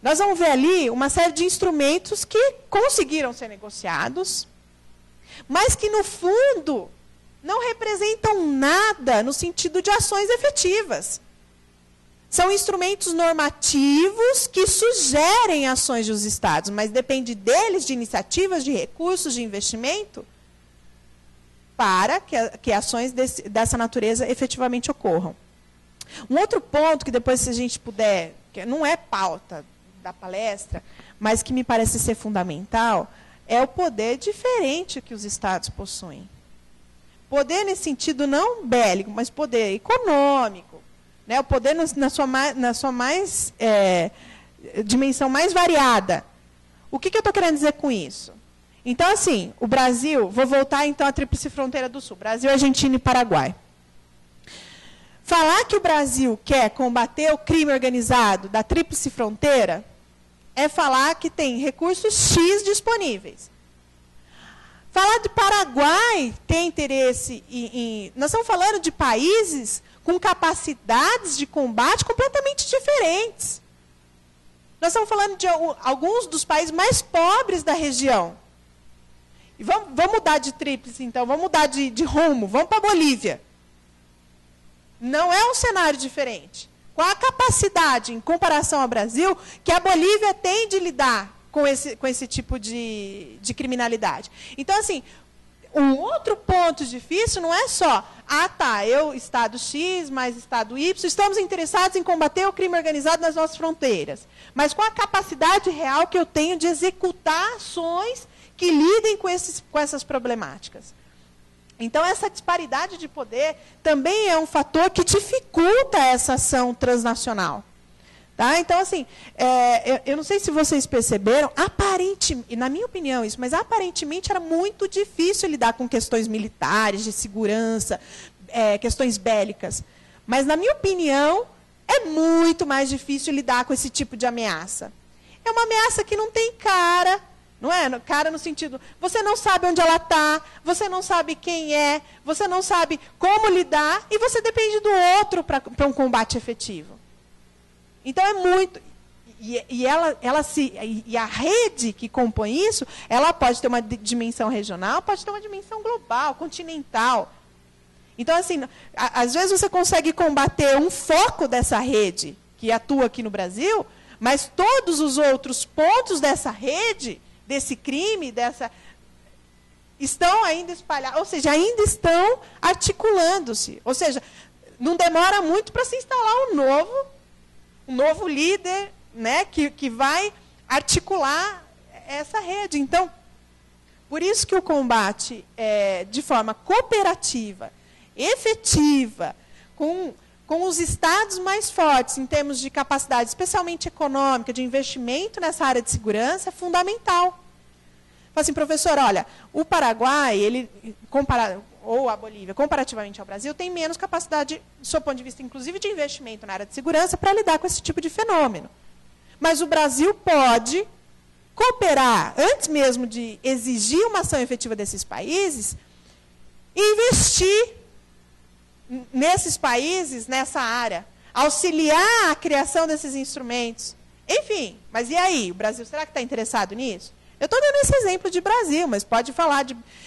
Nós vamos ver ali uma série de instrumentos que conseguiram ser negociados, mas que, no fundo, não representam nada no sentido de ações efetivas. São instrumentos normativos que sugerem ações dos Estados, mas depende deles, de iniciativas, de recursos, de investimento, para que ações dessa natureza efetivamente ocorram. Um outro ponto que depois, se a gente puder, que não é pauta da palestra, mas que me parece ser fundamental, é o poder diferente que os Estados possuem. Poder nesse sentido não bélico, mas poder econômico, né? O poder na sua dimensão mais variada. O que eu estou querendo dizer com isso? Então, assim, o Brasil, vou voltar então à Tríplice Fronteira do Sul, Brasil, Argentina e Paraguai. Falar que o Brasil quer combater o crime organizado da Tríplice Fronteira é falar que tem recursos X disponíveis. Falar de Paraguai tem interesse nós estamos falando de países com capacidades de combate completamente diferentes. Nós estamos falando de alguns dos países mais pobres da região. E vamos mudar de tríplice, então, vamos mudar de rumo, vamos para a Bolívia. Não é um cenário diferente. Qual a capacidade, em comparação ao Brasil, que a Bolívia tem de lidar com esse tipo de criminalidade? Então, assim, um outro ponto difícil não é só, eu, Estado X, mais Estado Y, estamos interessados em combater o crime organizado nas nossas fronteiras. Mas qual a capacidade real que eu tenho de executar ações que lidem com essas problemáticas? Então, essa disparidade de poder também é um fator que dificulta essa ação transnacional. Tá? Então, assim, eu não sei se vocês perceberam, aparentemente, na minha opinião isso, mas aparentemente era muito difícil lidar com questões militares, de segurança, questões bélicas. Mas, na minha opinião, é muito mais difícil lidar com esse tipo de ameaça. É uma ameaça que não tem cara. Não é? Cara no sentido, você não sabe onde ela está, você não sabe quem é, você não sabe como lidar, e você depende do outro para um combate efetivo. Então é muito... E a rede que compõe isso, ela pode ter uma dimensão regional, pode ter uma dimensão global, continental. Então, assim, às vezes você consegue combater um foco dessa rede, que atua aqui no Brasil, mas todos os outros pontos dessa rede, desse crime, estão ainda espalhados, ou seja, ainda estão articulando-se. Ou seja, não demora muito para se instalar um novo líder, né, que vai articular essa rede. Então, por isso que o combate de forma cooperativa, efetiva, com os estados mais fortes em termos de capacidade, especialmente econômica, de investimento nessa área de segurança, é fundamental. Fala assim, professor, olha, o Paraguai, ou a Bolívia, comparativamente ao Brasil, tem menos capacidade, do seu ponto de vista, inclusive, de investimento na área de segurança para lidar com esse tipo de fenômeno. Mas o Brasil pode cooperar, antes mesmo de exigir uma ação efetiva desses países, investir nesses países, nessa área, auxiliar a criação desses instrumentos. Enfim, mas e aí? O Brasil, será que está interessado nisso? Eu estou dando esse exemplo de Brasil, mas pode falar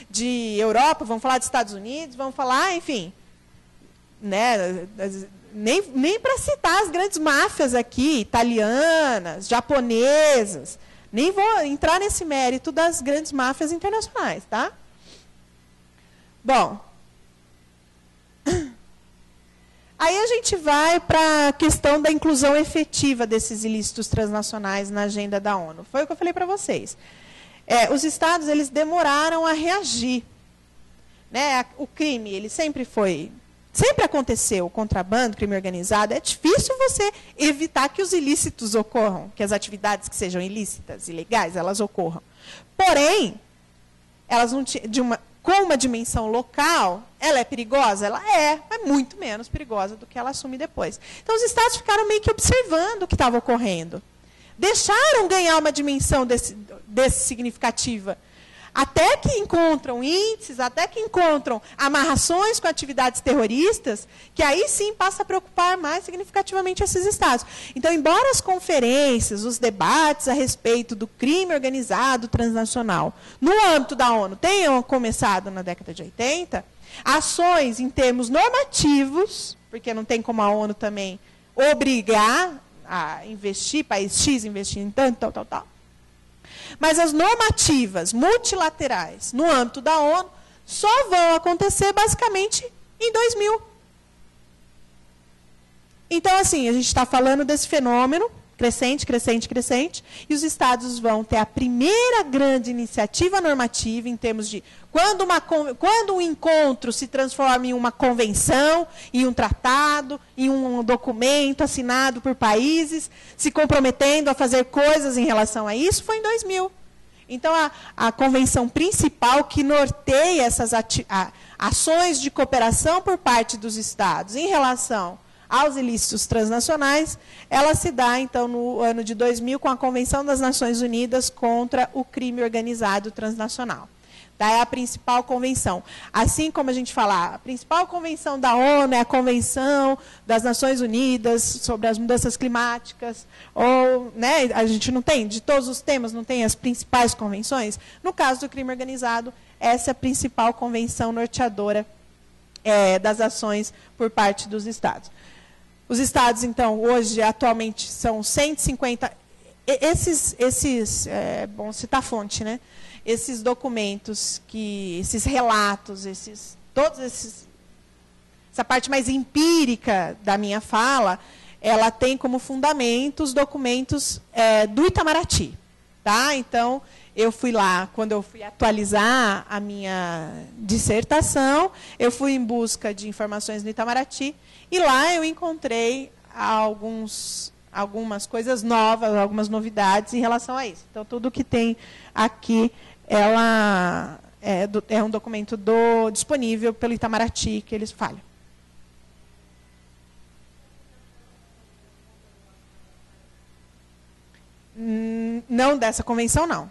de Europa, vamos falar dos Estados Unidos, vamos falar, enfim. Né, nem para citar as grandes máfias aqui, italianas, japonesas. Nem vou entrar nesse mérito das grandes máfias internacionais, tá? Bom. Aí a gente vai para a questão da inclusão efetiva desses ilícitos transnacionais na agenda da ONU. Foi o que eu falei para vocês. Os estados, eles demoraram a reagir. Né? O crime, ele sempre aconteceu, o contrabando, crime organizado. É difícil você evitar que os ilícitos ocorram, que as atividades que sejam ilícitas, ilegais, elas ocorram. Porém, elas não com uma dimensão local, ela é perigosa? Ela é muito menos perigosa do que ela assume depois. Então, os estados ficaram meio que observando o que estava ocorrendo. Deixaram ganhar uma dimensão desse significativa. Até que encontram índices, até que encontram amarrações com atividades terroristas, que aí sim passa a preocupar mais significativamente esses estados. Então, embora as conferências, os debates a respeito do crime organizado transnacional, no âmbito da ONU, tenham começado na década de 80, ações em termos normativos, porque não tem como a ONU também obrigar a investir, país X investir em tanto, tal. Mas as normativas multilaterais no âmbito da ONU só vão acontecer basicamente em 2000. Então, assim, a gente está falando desse fenômeno crescente, e os estados vão ter a primeira grande iniciativa normativa em termos de quando um encontro se transforma em uma convenção, em um tratado, em um documento assinado por países, se comprometendo a fazer coisas em relação a isso, foi em 2000. Então, a convenção principal que norteia essas ações de cooperação por parte dos estados em relação aos ilícitos transnacionais, ela se dá, então, no ano de 2000, com a Convenção das Nações Unidas contra o Crime Organizado Transnacional. Tá? É a principal convenção. Assim como a gente fala, a principal convenção da ONU é a Convenção das Nações Unidas sobre as mudanças climáticas, ou, né, a gente não tem, de todos os temas, não tem as principais convenções. No caso do crime organizado, essa é a principal convenção norteadora das ações por parte dos Estados. Os Estados, então, hoje, atualmente, são 150... Bom citar a fonte, né? Esses documentos, esses relatos, essa parte mais empírica da minha fala, ela tem como fundamento os documentos do Itamaraty. Tá? Então, eu fui lá, quando eu fui atualizar a minha dissertação, eu fui em busca de informações no Itamaraty, e lá eu encontrei algumas coisas novas, algumas novidades em relação a isso. Então, tudo que tem aqui é um documento disponível pelo Itamaraty, que eles falam. Não dessa convenção, não.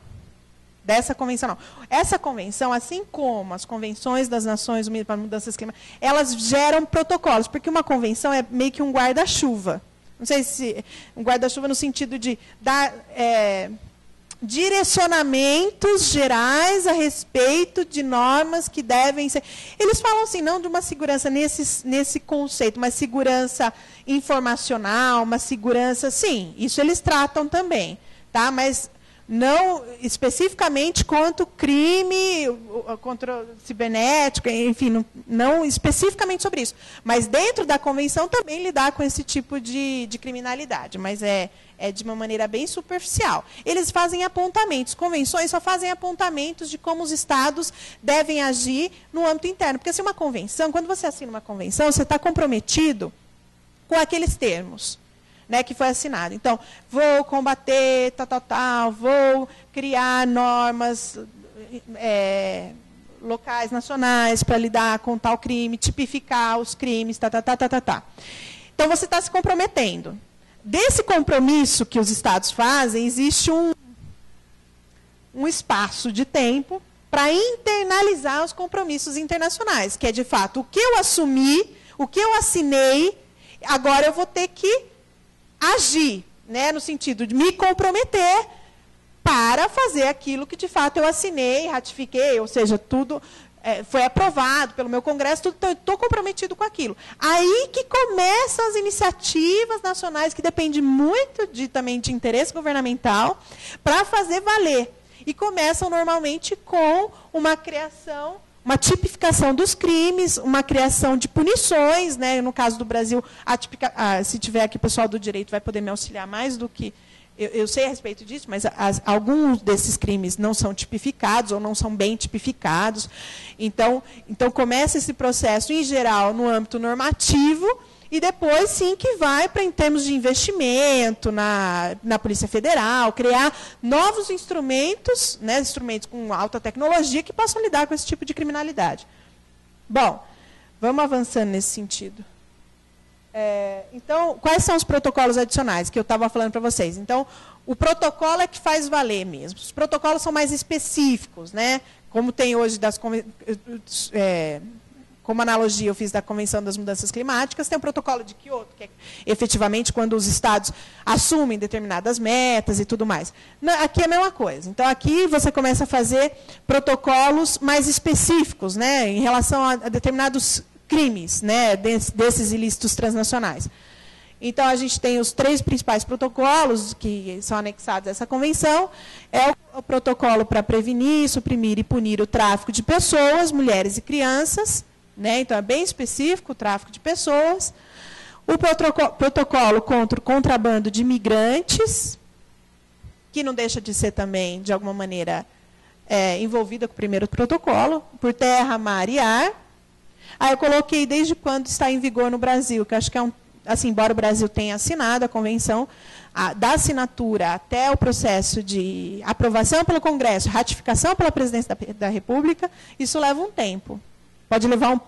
Dessa convenção, não. Essa convenção, assim como as convenções das Nações Unidas para Mudanças Climáticas, elas geram protocolos, porque uma convenção é meio que um guarda-chuva. Não sei se um guarda-chuva no sentido de dar direcionamentos gerais a respeito de normas que devem ser... Eles falam assim, não de uma segurança nesse conceito, uma segurança informacional, uma segurança... Sim, isso eles tratam também, tá? Mas não especificamente quanto crime, contra cibernético, enfim, não especificamente sobre isso. Mas dentro da convenção também lidar com esse tipo de criminalidade, mas é de uma maneira bem superficial. Eles fazem apontamentos, convenções só fazem apontamentos de como os estados devem agir no âmbito interno. Porque assim, uma convenção, quando você assina uma convenção, você está comprometido com aqueles termos, né, que foi assinado. Então, vou combater, vou criar normas locais, nacionais, para lidar com tal crime, tipificar os crimes, Então, você está se comprometendo. Desse compromisso que os estados fazem, existe um espaço de tempo para internalizar os compromissos internacionais, que é, de fato, o que eu assumi, o que eu assinei, agora eu vou ter que agir, né, no sentido de me comprometer para fazer aquilo que, de fato, eu assinei, ratifiquei, ou seja, tudo foi aprovado pelo meu Congresso, tudo, então eu estou comprometido com aquilo. Aí que começam as iniciativas nacionais, que dependem muito também de interesse governamental, para fazer valer. E começam, normalmente, com uma criação, uma tipificação dos crimes, uma criação de punições, né? No caso do Brasil, se tiver aqui o pessoal do direito vai poder me auxiliar mais do que... Eu sei a respeito disso, mas alguns desses crimes não são tipificados ou não são bem tipificados. Então começa esse processo, em geral, no âmbito normativo, e depois, sim, que vai para, em termos de investimento na Polícia Federal, criar novos instrumentos, né, instrumentos com alta tecnologia, que possam lidar com esse tipo de criminalidade. Bom, vamos avançando nesse sentido. Então, quais são os protocolos adicionais que eu estava falando para vocês? Então, o protocolo é que faz valer mesmo. Os protocolos são mais específicos, né? Como tem hoje como analogia eu fiz da Convenção das Mudanças Climáticas, tem o protocolo de Kyoto, que é efetivamente quando os estados assumem determinadas metas e tudo mais. Aqui é a mesma coisa. Então, aqui você começa a fazer protocolos mais específicos, né, em relação a determinados crimes, né, desses ilícitos transnacionais. Então, a gente tem os 3 principais protocolos que são anexados a essa convenção. É o protocolo para prevenir, suprimir e punir o tráfico de pessoas, mulheres e crianças, né? Então, é bem específico o tráfico de pessoas. O protocolo contra o contrabando de imigrantes, que não deixa de ser também, de alguma maneira, envolvida com o primeiro protocolo, por terra, mar e ar. Aí eu coloquei desde quando está em vigor no Brasil, que eu acho que assim, embora o Brasil tenha assinado a convenção, da assinatura até o processo de aprovação pelo Congresso, ratificação pela Presidência da República, isso leva um tempo. Pode levar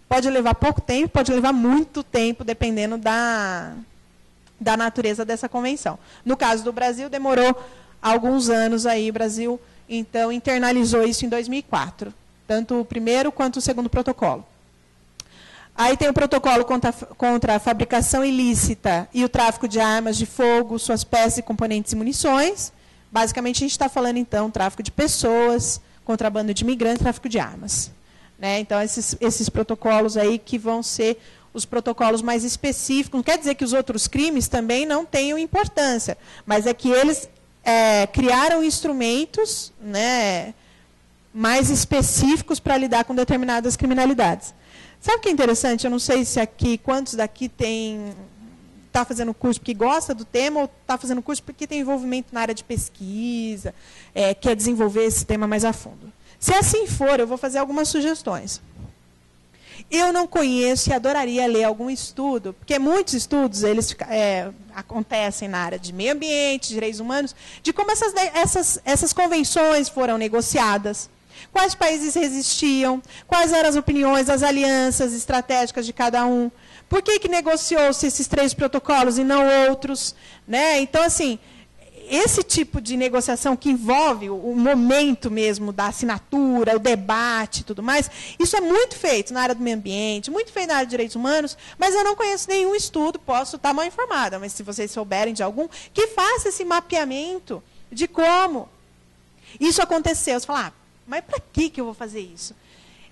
pode levar pouco tempo, pode levar muito tempo, dependendo da natureza dessa convenção. No caso do Brasil, demorou há alguns anos aí, o Brasil, então, internalizou isso em 2004, tanto o primeiro quanto o segundo protocolo. Aí tem o protocolo contra a fabricação ilícita e o tráfico de armas de fogo, suas peças, componentes e munições. Basicamente, a gente está falando, então, tráfico de pessoas, contrabando de imigrantes, tráfico de armas. Né? Então, esses protocolos aí que vão ser os protocolos mais específicos. Não quer dizer que os outros crimes também não tenham importância, mas é que eles criaram instrumentos, né, mais específicos para lidar com determinadas criminalidades. Sabe o que é interessante? Eu não sei se aqui, quantos daqui está fazendo curso porque gosta do tema ou está fazendo curso porque tem envolvimento na área de pesquisa, quer desenvolver esse tema mais a fundo. Se assim for, eu vou fazer algumas sugestões. Eu não conheço e adoraria ler algum estudo, porque muitos estudos eles acontecem na área de meio ambiente, direitos humanos, de como essas convenções foram negociadas, quais países resistiam, quais eram as opiniões, as alianças estratégicas de cada um, por que negociou-se esses 3 protocolos e não outros. Né? Então, assim, esse tipo de negociação que envolve o momento mesmo da assinatura, o debate e tudo mais, isso é muito feito na área do meio ambiente, muito feito na área de direitos humanos, mas eu não conheço nenhum estudo, posso estar mal informada, mas se vocês souberem de algum, que faça esse mapeamento de como isso aconteceu. Você fala, mas para que eu vou fazer isso?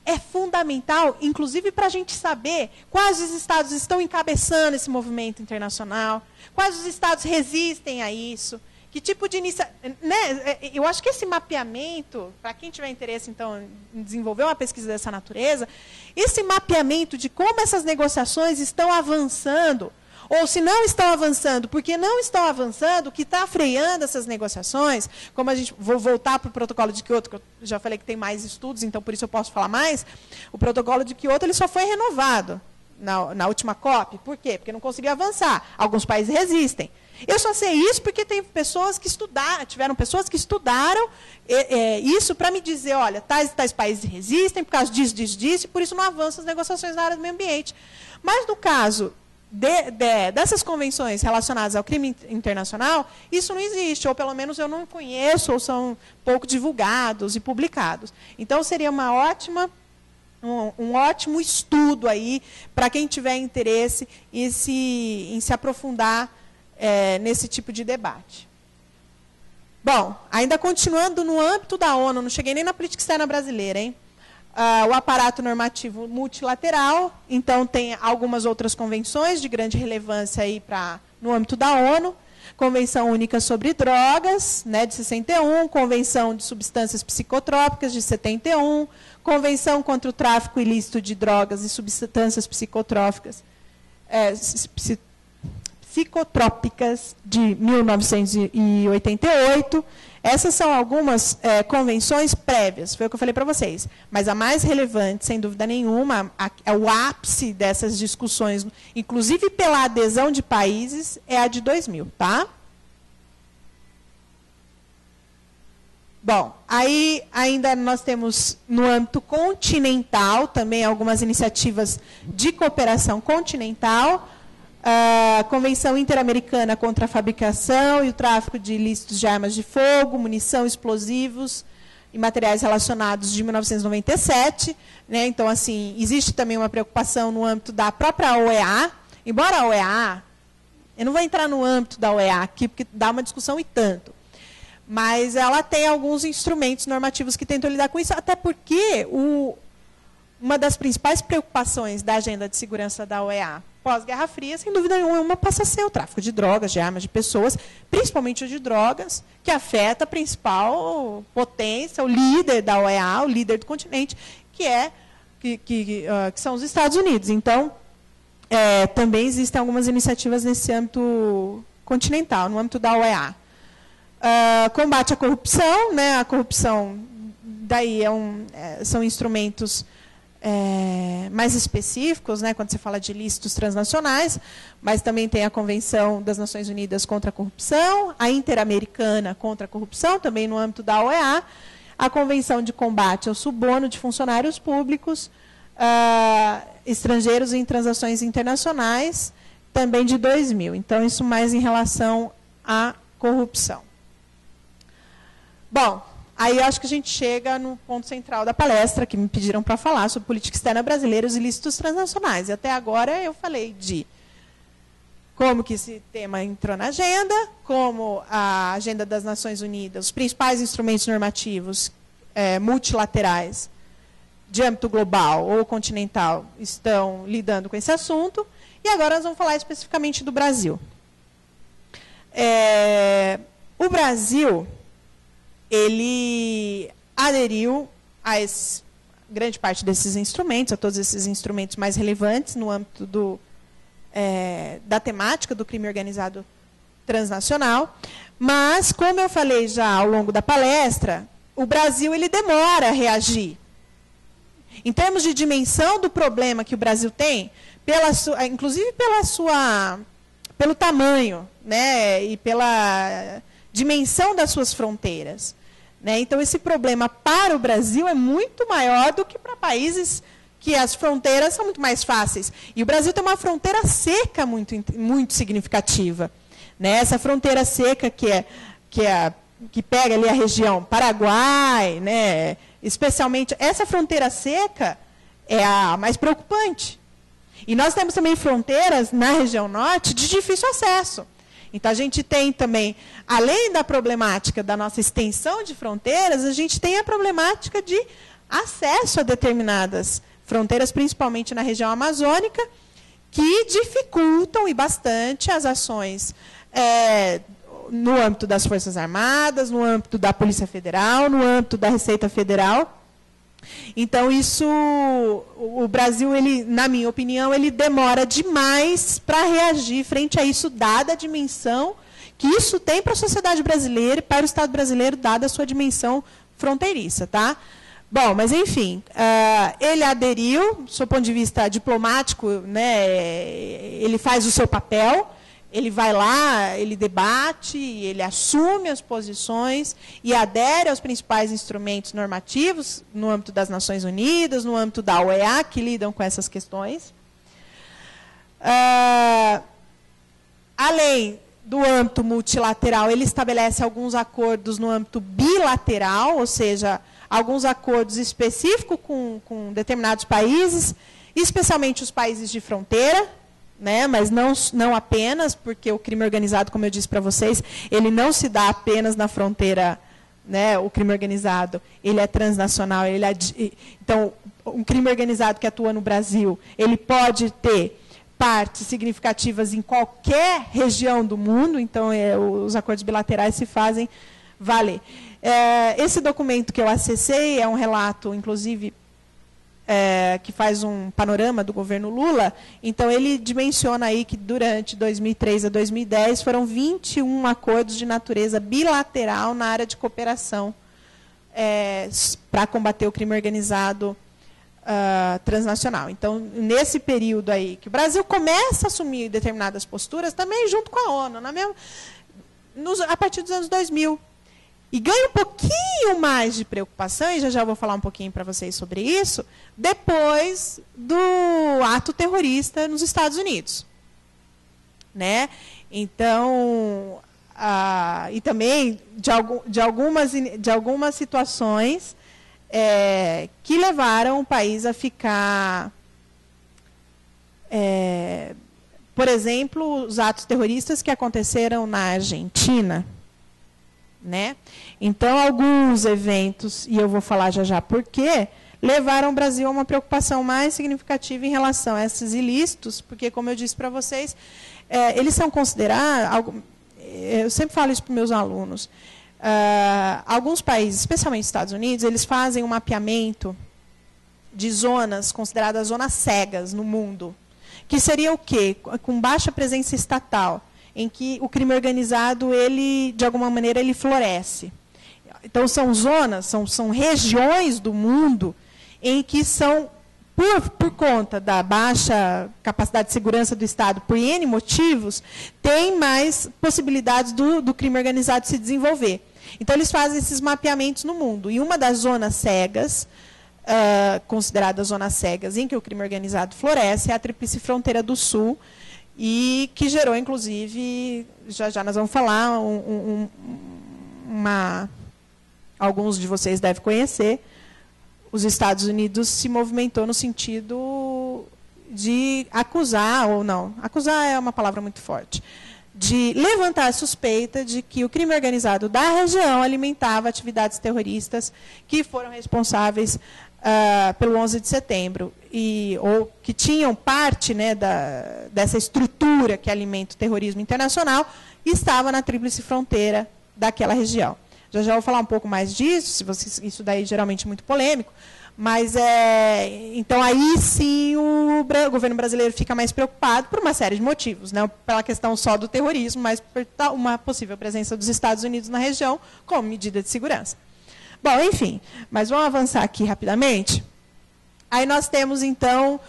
É fundamental, inclusive, para a gente saber quais os estados estão encabeçando esse movimento internacional, quais os estados resistem a isso, que tipo de iniciativa. Né? Eu acho que esse mapeamento, para quem tiver interesse, então, em desenvolver uma pesquisa dessa natureza, esse mapeamento de como essas negociações estão avançando, ou se não estão avançando, porque não estão avançando, o que está freando essas negociações, como a gente, vou voltar para o protocolo de Kyoto, que eu já falei que tem mais estudos, então por isso eu posso falar mais, o protocolo de Kyoto ele só foi renovado na última COP. Por quê? Porque não conseguiu avançar. Alguns países resistem. Eu só sei isso porque tem pessoas que tiveram pessoas que estudaram isso para me dizer, olha, tais países resistem por causa disso, disso, e por isso não avançam as negociações na área do meio ambiente. Mas no caso dessas convenções relacionadas ao crime internacional, isso não existe, ou pelo menos eu não conheço, ou são pouco divulgados e publicados. Então, seria um ótimo estudo aí para quem tiver interesse em se aprofundar nesse tipo de debate. Bom, ainda continuando no âmbito da ONU, não cheguei nem na política externa brasileira, hein? O aparato normativo multilateral, então tem algumas outras convenções de grande relevância aí no âmbito da ONU, Convenção Única sobre Drogas, né, de 61, Convenção de Substâncias Psicotrópicas, de 71, Convenção contra o Tráfico Ilícito de Drogas e Substâncias Psicotrópicas, de 1988. Essas são algumas convenções prévias, foi o que eu falei para vocês. Mas a mais relevante, sem dúvida nenhuma, o ápice dessas discussões, inclusive pela adesão de países, é a de 2000. Tá? Bom, aí ainda nós temos, no âmbito continental, também algumas iniciativas de cooperação continental, a Convenção Interamericana contra a Fabricação e o Tráfico de Ilícitos de Armas de Fogo, Munição, Explosivos e Materiais Relacionados, de 1997. Né? Então, assim, existe também uma preocupação no âmbito da própria OEA, embora a OEA, eu não vou entrar no âmbito da OEA aqui, porque dá uma discussão e tanto, mas ela tem alguns instrumentos normativos que tentam lidar com isso, até porque uma das principais preocupações da agenda de segurança da OEA pós-Guerra Fria, sem dúvida nenhuma, passa a ser o tráfico de drogas, de armas, de pessoas, principalmente o de drogas, que afeta a principal potência, o líder da OEA, o líder do continente, que são os Estados Unidos. Então, também existem algumas iniciativas nesse âmbito continental, no âmbito da OEA. Combate à corrupção, né? A corrupção, daí são instrumentos mais específicos, né, quando você fala de ilícitos transnacionais, mas também tem a Convenção das Nações Unidas contra a Corrupção, a Interamericana contra a Corrupção, também no âmbito da OEA, a Convenção de Combate ao Suborno de Funcionários Públicos, estrangeiros em transações internacionais, também de 2000. Então, isso mais em relação à corrupção. Bom, aí eu acho que a gente chega no ponto central da palestra, que me pediram para falar sobre política externa brasileira e os ilícitos transnacionais. E até agora eu falei de como que esse tema entrou na agenda, como a agenda das Nações Unidas, os principais instrumentos normativos multilaterais de âmbito global ou continental estão lidando com esse assunto. E agora nós vamos falar especificamente do Brasil. O Brasil, ele aderiu a grande parte desses instrumentos, a todos esses instrumentos mais relevantes no âmbito da temática do crime organizado transnacional. Mas, como eu falei já ao longo da palestra, o Brasil ele demora a reagir. Em termos de dimensão do problema que o Brasil tem, inclusive pelo tamanho, né, e pela dimensão das suas fronteiras, né? Então, esse problema para o Brasil é muito maior do que para países que as fronteiras são muito mais fáceis. E o Brasil tem uma fronteira seca muito significativa, né? Essa fronteira seca que pega ali a região Paraguai, né? Especialmente, essa fronteira seca é a mais preocupante. E nós temos também fronteiras na região norte de difícil acesso. Então, a gente tem também, além da problemática da nossa extensão de fronteiras, a gente tem a problemática de acesso a determinadas fronteiras, principalmente na região amazônica, que dificultam e bastante as ações no âmbito das Forças Armadas, no âmbito da Polícia Federal, no âmbito da Receita Federal. Então, o Brasil, ele, na minha opinião, ele demora demais para reagir frente a isso, dada a dimensão que isso tem para a sociedade brasileira e para o Estado brasileiro, dada a sua dimensão fronteiriça. Tá? Bom, mas, enfim, ele aderiu, do seu ponto de vista diplomático, né, ele faz o seu papel. Ele vai lá, ele debate, ele assume as posições e adere aos principais instrumentos normativos no âmbito das Nações Unidas, no âmbito da OEA, que lidam com essas questões. Além do âmbito multilateral, ele estabelece alguns acordos no âmbito bilateral, ou seja, alguns acordos específicos com determinados países, especialmente os países de fronteira, né, mas não apenas, porque o crime organizado, como eu disse para vocês, ele não se dá apenas na fronteira, né, o crime organizado, ele é transnacional. Então, um crime organizado que atua no Brasil, ele pode ter partes significativas em qualquer região do mundo, então os acordos bilaterais se fazem valer. Esse documento que eu acessei é um relato, inclusive, que faz um panorama do governo Lula. Então, ele dimensiona aí que durante 2003 a 2010 foram 21 acordos de natureza bilateral na área de cooperação para combater o crime organizado transnacional. Então, nesse período aí que o Brasil começa a assumir determinadas posturas, também junto com a ONU, a partir dos anos 2000. E ganha um pouquinho mais de preocupação, e já vou falar um pouquinho para vocês sobre isso, depois do ato terrorista nos Estados Unidos. Né? Então, e também de algumas situações que levaram o país a ficar... por exemplo, os atos terroristas que aconteceram na Argentina. Né? Então, alguns eventos, e eu vou falar já por quê, levaram o Brasil a uma preocupação mais significativa em relação a esses ilícitos, porque, como eu disse para vocês, eles são considerados, eu sempre falo isso para os meus alunos, alguns países, especialmente os Estados Unidos, eles fazem um mapeamento de zonas consideradas zonas cegas no mundo, que seria o quê? Com baixa presença estatal, em que o crime organizado, ele, de alguma maneira, ele floresce. Então, são zonas, são regiões do mundo em que são, por conta da baixa capacidade de segurança do Estado, por N motivos, tem mais possibilidades do crime organizado se desenvolver. Então, eles fazem esses mapeamentos no mundo. E uma das zonas cegas, consideradas zonas cegas em que o crime organizado floresce, é a Tríplice Fronteira do Sul, e que gerou, inclusive, já nós vamos falar, alguns de vocês devem conhecer, os Estados Unidos se movimentou no sentido de acusar, ou não, acusar é uma palavra muito forte, de levantar a suspeita de que o crime organizado da região alimentava atividades terroristas que foram responsáveis pelo 11 de setembro, ou que tinham parte, né, dessa estrutura que alimenta o terrorismo internacional, e estava na tríplice fronteira daquela região. Já vou falar um pouco mais disso, isso daí geralmente é muito polêmico, mas então aí sim o governo brasileiro fica mais preocupado por uma série de motivos, não pela questão só do terrorismo, mas por uma possível presença dos Estados Unidos na região como medida de segurança. Bom, enfim, mas vamos avançar aqui rapidamente. Aí nós temos, então,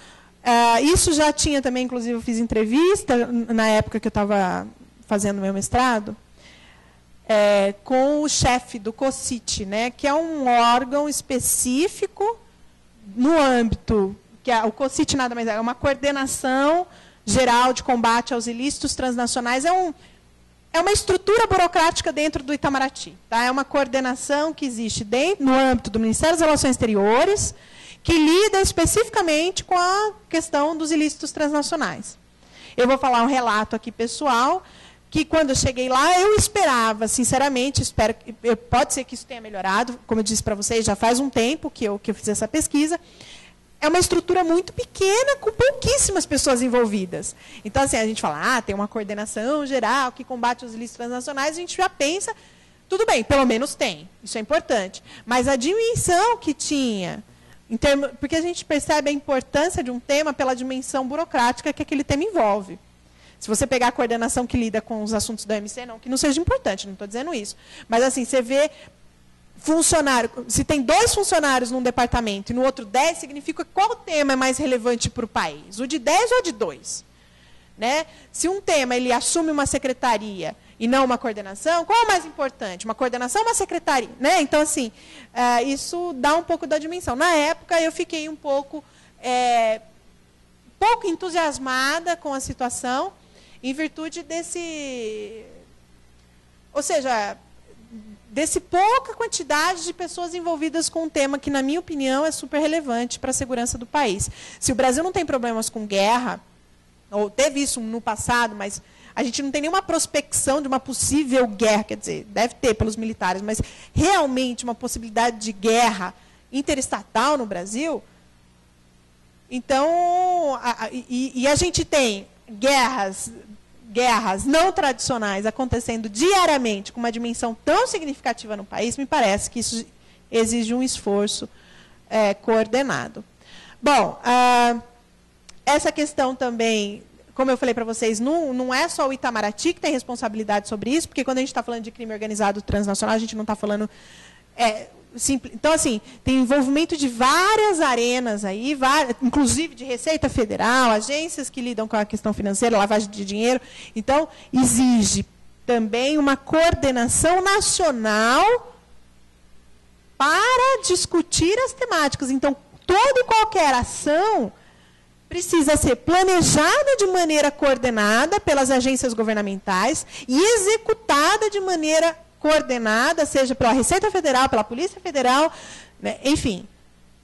isso já tinha também, inclusive eu fiz entrevista na época que eu estava fazendo meu mestrado, com o chefe do COCIT, né, que é um órgão específico no âmbito, o COCIT nada mais é uma coordenação geral de combate aos ilícitos transnacionais, é uma estrutura burocrática dentro do Itamaraty. Tá? É uma coordenação que existe no âmbito do Ministério das Relações Exteriores, que lida especificamente com a questão dos ilícitos transnacionais. Eu vou falar um relato aqui pessoal, que quando eu cheguei lá, eu esperava, sinceramente, pode ser que isso tenha melhorado, como eu disse para vocês, já faz um tempo que eu fiz essa pesquisa. É uma estrutura muito pequena, com pouquíssimas pessoas envolvidas. Então, assim, a gente fala, tem uma coordenação geral que combate os ilícitos transnacionais, a gente já pensa, tudo bem, pelo menos tem, isso é importante. Mas a dimensão que tinha, porque a gente percebe a importância de um tema pela dimensão burocrática que aquele tema envolve. Se você pegar a coordenação que lida com os assuntos da OMC, não que não seja importante, não estou dizendo isso. Mas, assim, você vê funcionário, se tem 2 funcionários num departamento e no outro 10, significa qual tema é mais relevante para o país? O de 10 ou o de 2? Né? Se um tema ele assume uma secretaria e não uma coordenação, qual é o mais importante? Uma coordenação ou uma secretaria? Né? Então, assim, isso dá um pouco da dimensão. Na época, eu fiquei um pouco entusiasmada com a situação, em virtude desse pouca quantidade de pessoas envolvidas com um tema que, na minha opinião, é super relevante para a segurança do país. Se o Brasil não tem problemas com guerra, ou teve isso no passado, mas a gente não tem nenhuma prospecção de uma possível guerra, quer dizer, deve ter pelos militares, mas realmente uma possibilidade de guerra interestatal no Brasil. Então, a gente tem guerras não tradicionais acontecendo diariamente com uma dimensão tão significativa no país, me parece que isso exige um esforço coordenado. Bom, essa questão também, como eu falei para vocês, não é só o Itamaraty que tem responsabilidade sobre isso, porque quando a gente está falando de crime organizado transnacional, a gente não está falando... Então, assim, tem envolvimento de várias arenas aí, inclusive de Receita Federal, agências que lidam com a questão financeira, lavagem de dinheiro. Então, exige também uma coordenação nacional para discutir as temáticas. Então, toda e qualquer ação precisa ser planejada de maneira coordenada pelas agências governamentais e executada de maneira coordenada, seja pela Receita Federal, pela Polícia Federal, né? Enfim,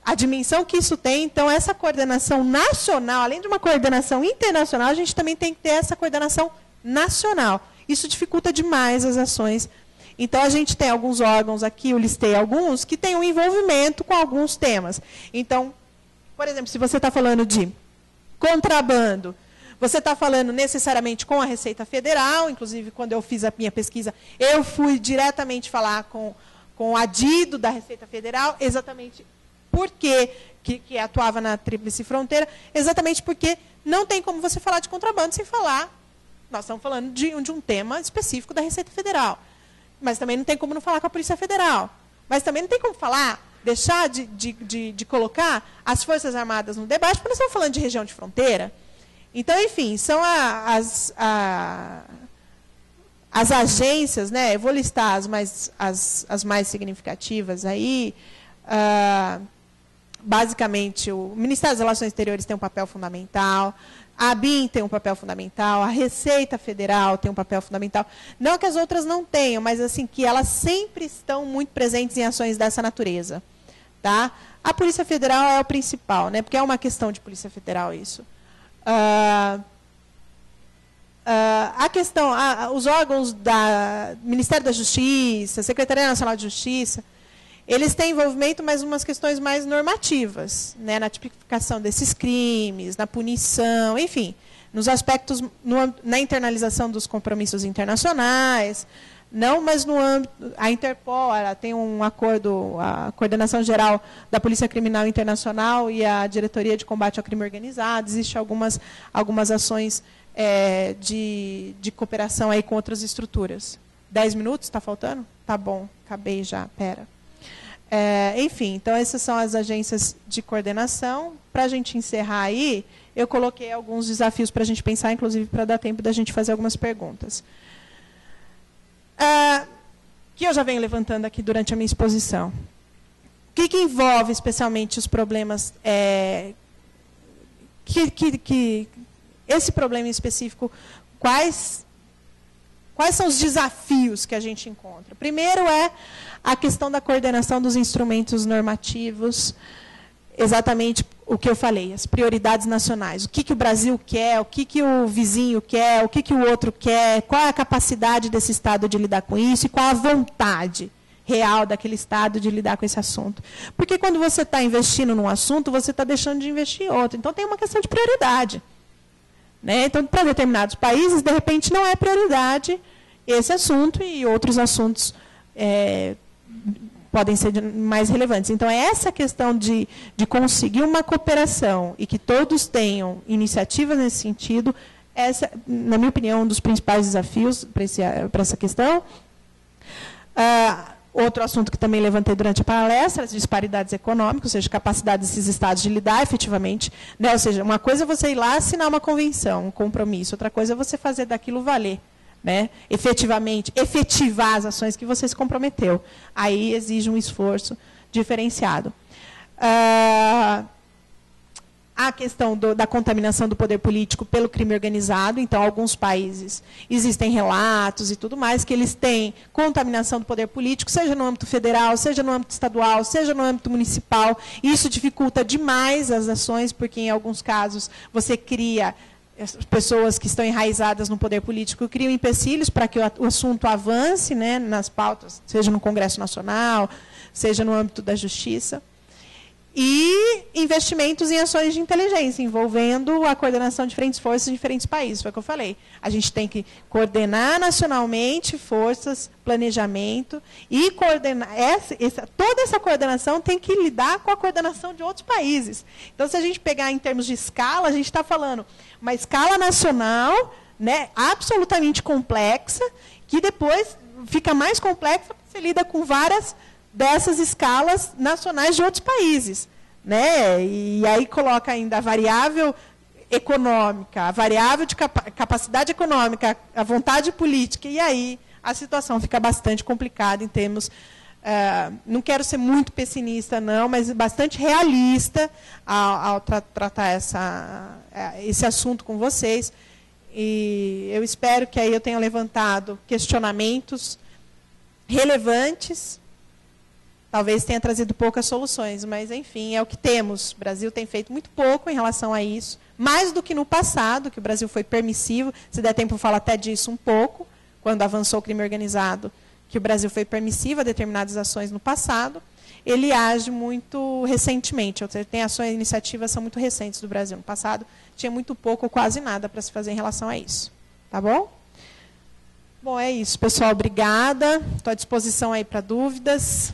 a dimensão que isso tem. Então, essa coordenação nacional, além de uma coordenação internacional, a gente também tem que ter essa coordenação nacional. Isso dificulta demais as ações. Então, a gente tem alguns órgãos aqui, eu listei alguns, que têm um envolvimento com alguns temas. Então, por exemplo, se você está falando de contrabando, você está falando necessariamente com a Receita Federal, inclusive, quando eu fiz a minha pesquisa, eu fui diretamente falar com o adido da Receita Federal, exatamente porque que atuava na Tríplice Fronteira, exatamente porque não tem como você falar de contrabando sem falar. Nós estamos falando de um tema específico da Receita Federal. Mas também não tem como não falar com a Polícia Federal. Mas também não tem como deixar de colocar as Forças Armadas no debate, porque nós estamos falando de região de fronteira. Então, enfim, são as agências, né? Eu vou listar as mais significativas aí. Basicamente, o Ministério das Relações Exteriores tem um papel fundamental, A ABIN tem um papel fundamental, a Receita Federal tem um papel fundamental. Não que as outras não tenham, mas assim que elas sempre estão muito presentes em ações dessa natureza. Tá? A Polícia Federal é o principal, né? Porque é uma questão de Polícia Federal isso. A questão, os órgãos do Ministério da Justiça, Secretaria Nacional de Justiça, eles têm envolvimento, mas umas questões mais normativas, né, na tipificação desses crimes, na punição, enfim, nos aspectos, na internalização dos compromissos internacionais, mas no âmbito, a Interpol, ela tem um acordo, a Coordenação Geral da Polícia Criminal Internacional e a Diretoria de Combate ao Crime Organizado, existem algumas ações de cooperação aí com outras estruturas. 10 minutos, está faltando? Tá bom, acabei já, pera. Enfim, então essas são as agências de coordenação. Para a gente encerrar aí, eu coloquei alguns desafios para a gente pensar, inclusive para dar tempo da gente fazer algumas perguntas. Que eu já venho levantando aqui durante a minha exposição. O que envolve especialmente os problemas, esse problema em específico, quais são os desafios que a gente encontra? Primeiro é a questão da coordenação dos instrumentos normativos, exatamente o que eu falei, as prioridades nacionais. O que o Brasil quer, o que o vizinho quer, o que o outro quer, qual é a capacidade desse Estado de lidar com isso e qual a vontade real daquele Estado de lidar com esse assunto. Porque quando você está investindo num assunto, você está deixando de investir em outro. Então, tem uma questão de prioridade. Né? Então, para determinados países, de repente, não é prioridade esse assunto e outros assuntos podem ser mais relevantes. Então, é essa questão de conseguir uma cooperação e que todos tenham iniciativas nesse sentido, essa, na minha opinião, um dos principais desafios para essa questão. Outro assunto que também levantei durante a palestra, as disparidades econômicas, ou seja, capacidade desses estados de lidar efetivamente. Né? Ou seja, uma coisa é você ir lá assinar uma convenção, um compromisso, outra coisa é você fazer daquilo valer. Né? Efetivamente, efetivar as ações que você se comprometeu. Aí exige um esforço diferenciado. A questão da contaminação do poder político pelo crime organizado. Então, alguns países, existem relatos e tudo mais, que eles têm contaminação do poder político, seja no âmbito federal, seja no âmbito estadual, seja no âmbito municipal. Isso dificulta demais as ações, porque, em alguns casos, você cria pessoas que estão enraizadas no poder político, criam empecilhos para que o assunto avance, né, nas pautas, seja no Congresso Nacional, seja no âmbito da Justiça. E investimentos em ações de inteligência, envolvendo a coordenação de diferentes forças em diferentes países. Foi o que eu falei. A gente tem que coordenar nacionalmente forças, planejamento, e coordenar toda essa coordenação tem que lidar com a coordenação de outros países. Então, se a gente pegar em termos de escala, a gente está falando uma escala nacional, né, absolutamente complexa, que depois fica mais complexa porque você lida com várias dessas escalas nacionais de outros países. Né? E aí coloca ainda a variável econômica, a variável de capacidade econômica, a vontade política, e aí a situação fica bastante complicada em termos... não quero ser muito pessimista, não, mas bastante realista ao tratar esse assunto com vocês. E eu espero que aí eu tenha levantado questionamentos relevantes. Talvez tenha trazido poucas soluções, mas, enfim, é o que temos. O Brasil tem feito muito pouco em relação a isso, mais do que no passado, que o Brasil foi permissivo. Se der tempo, eu falo até disso um pouco, quando avançou o crime organizado, que o Brasil foi permissivo a determinadas ações no passado. Ele age muito recentemente, ou seja, tem ações e iniciativas são muito recentes do Brasil. No passado, tinha muito pouco ou quase nada para se fazer em relação a isso. Tá bom? Bom, é isso, pessoal. Obrigada. Estou à disposição aí para dúvidas.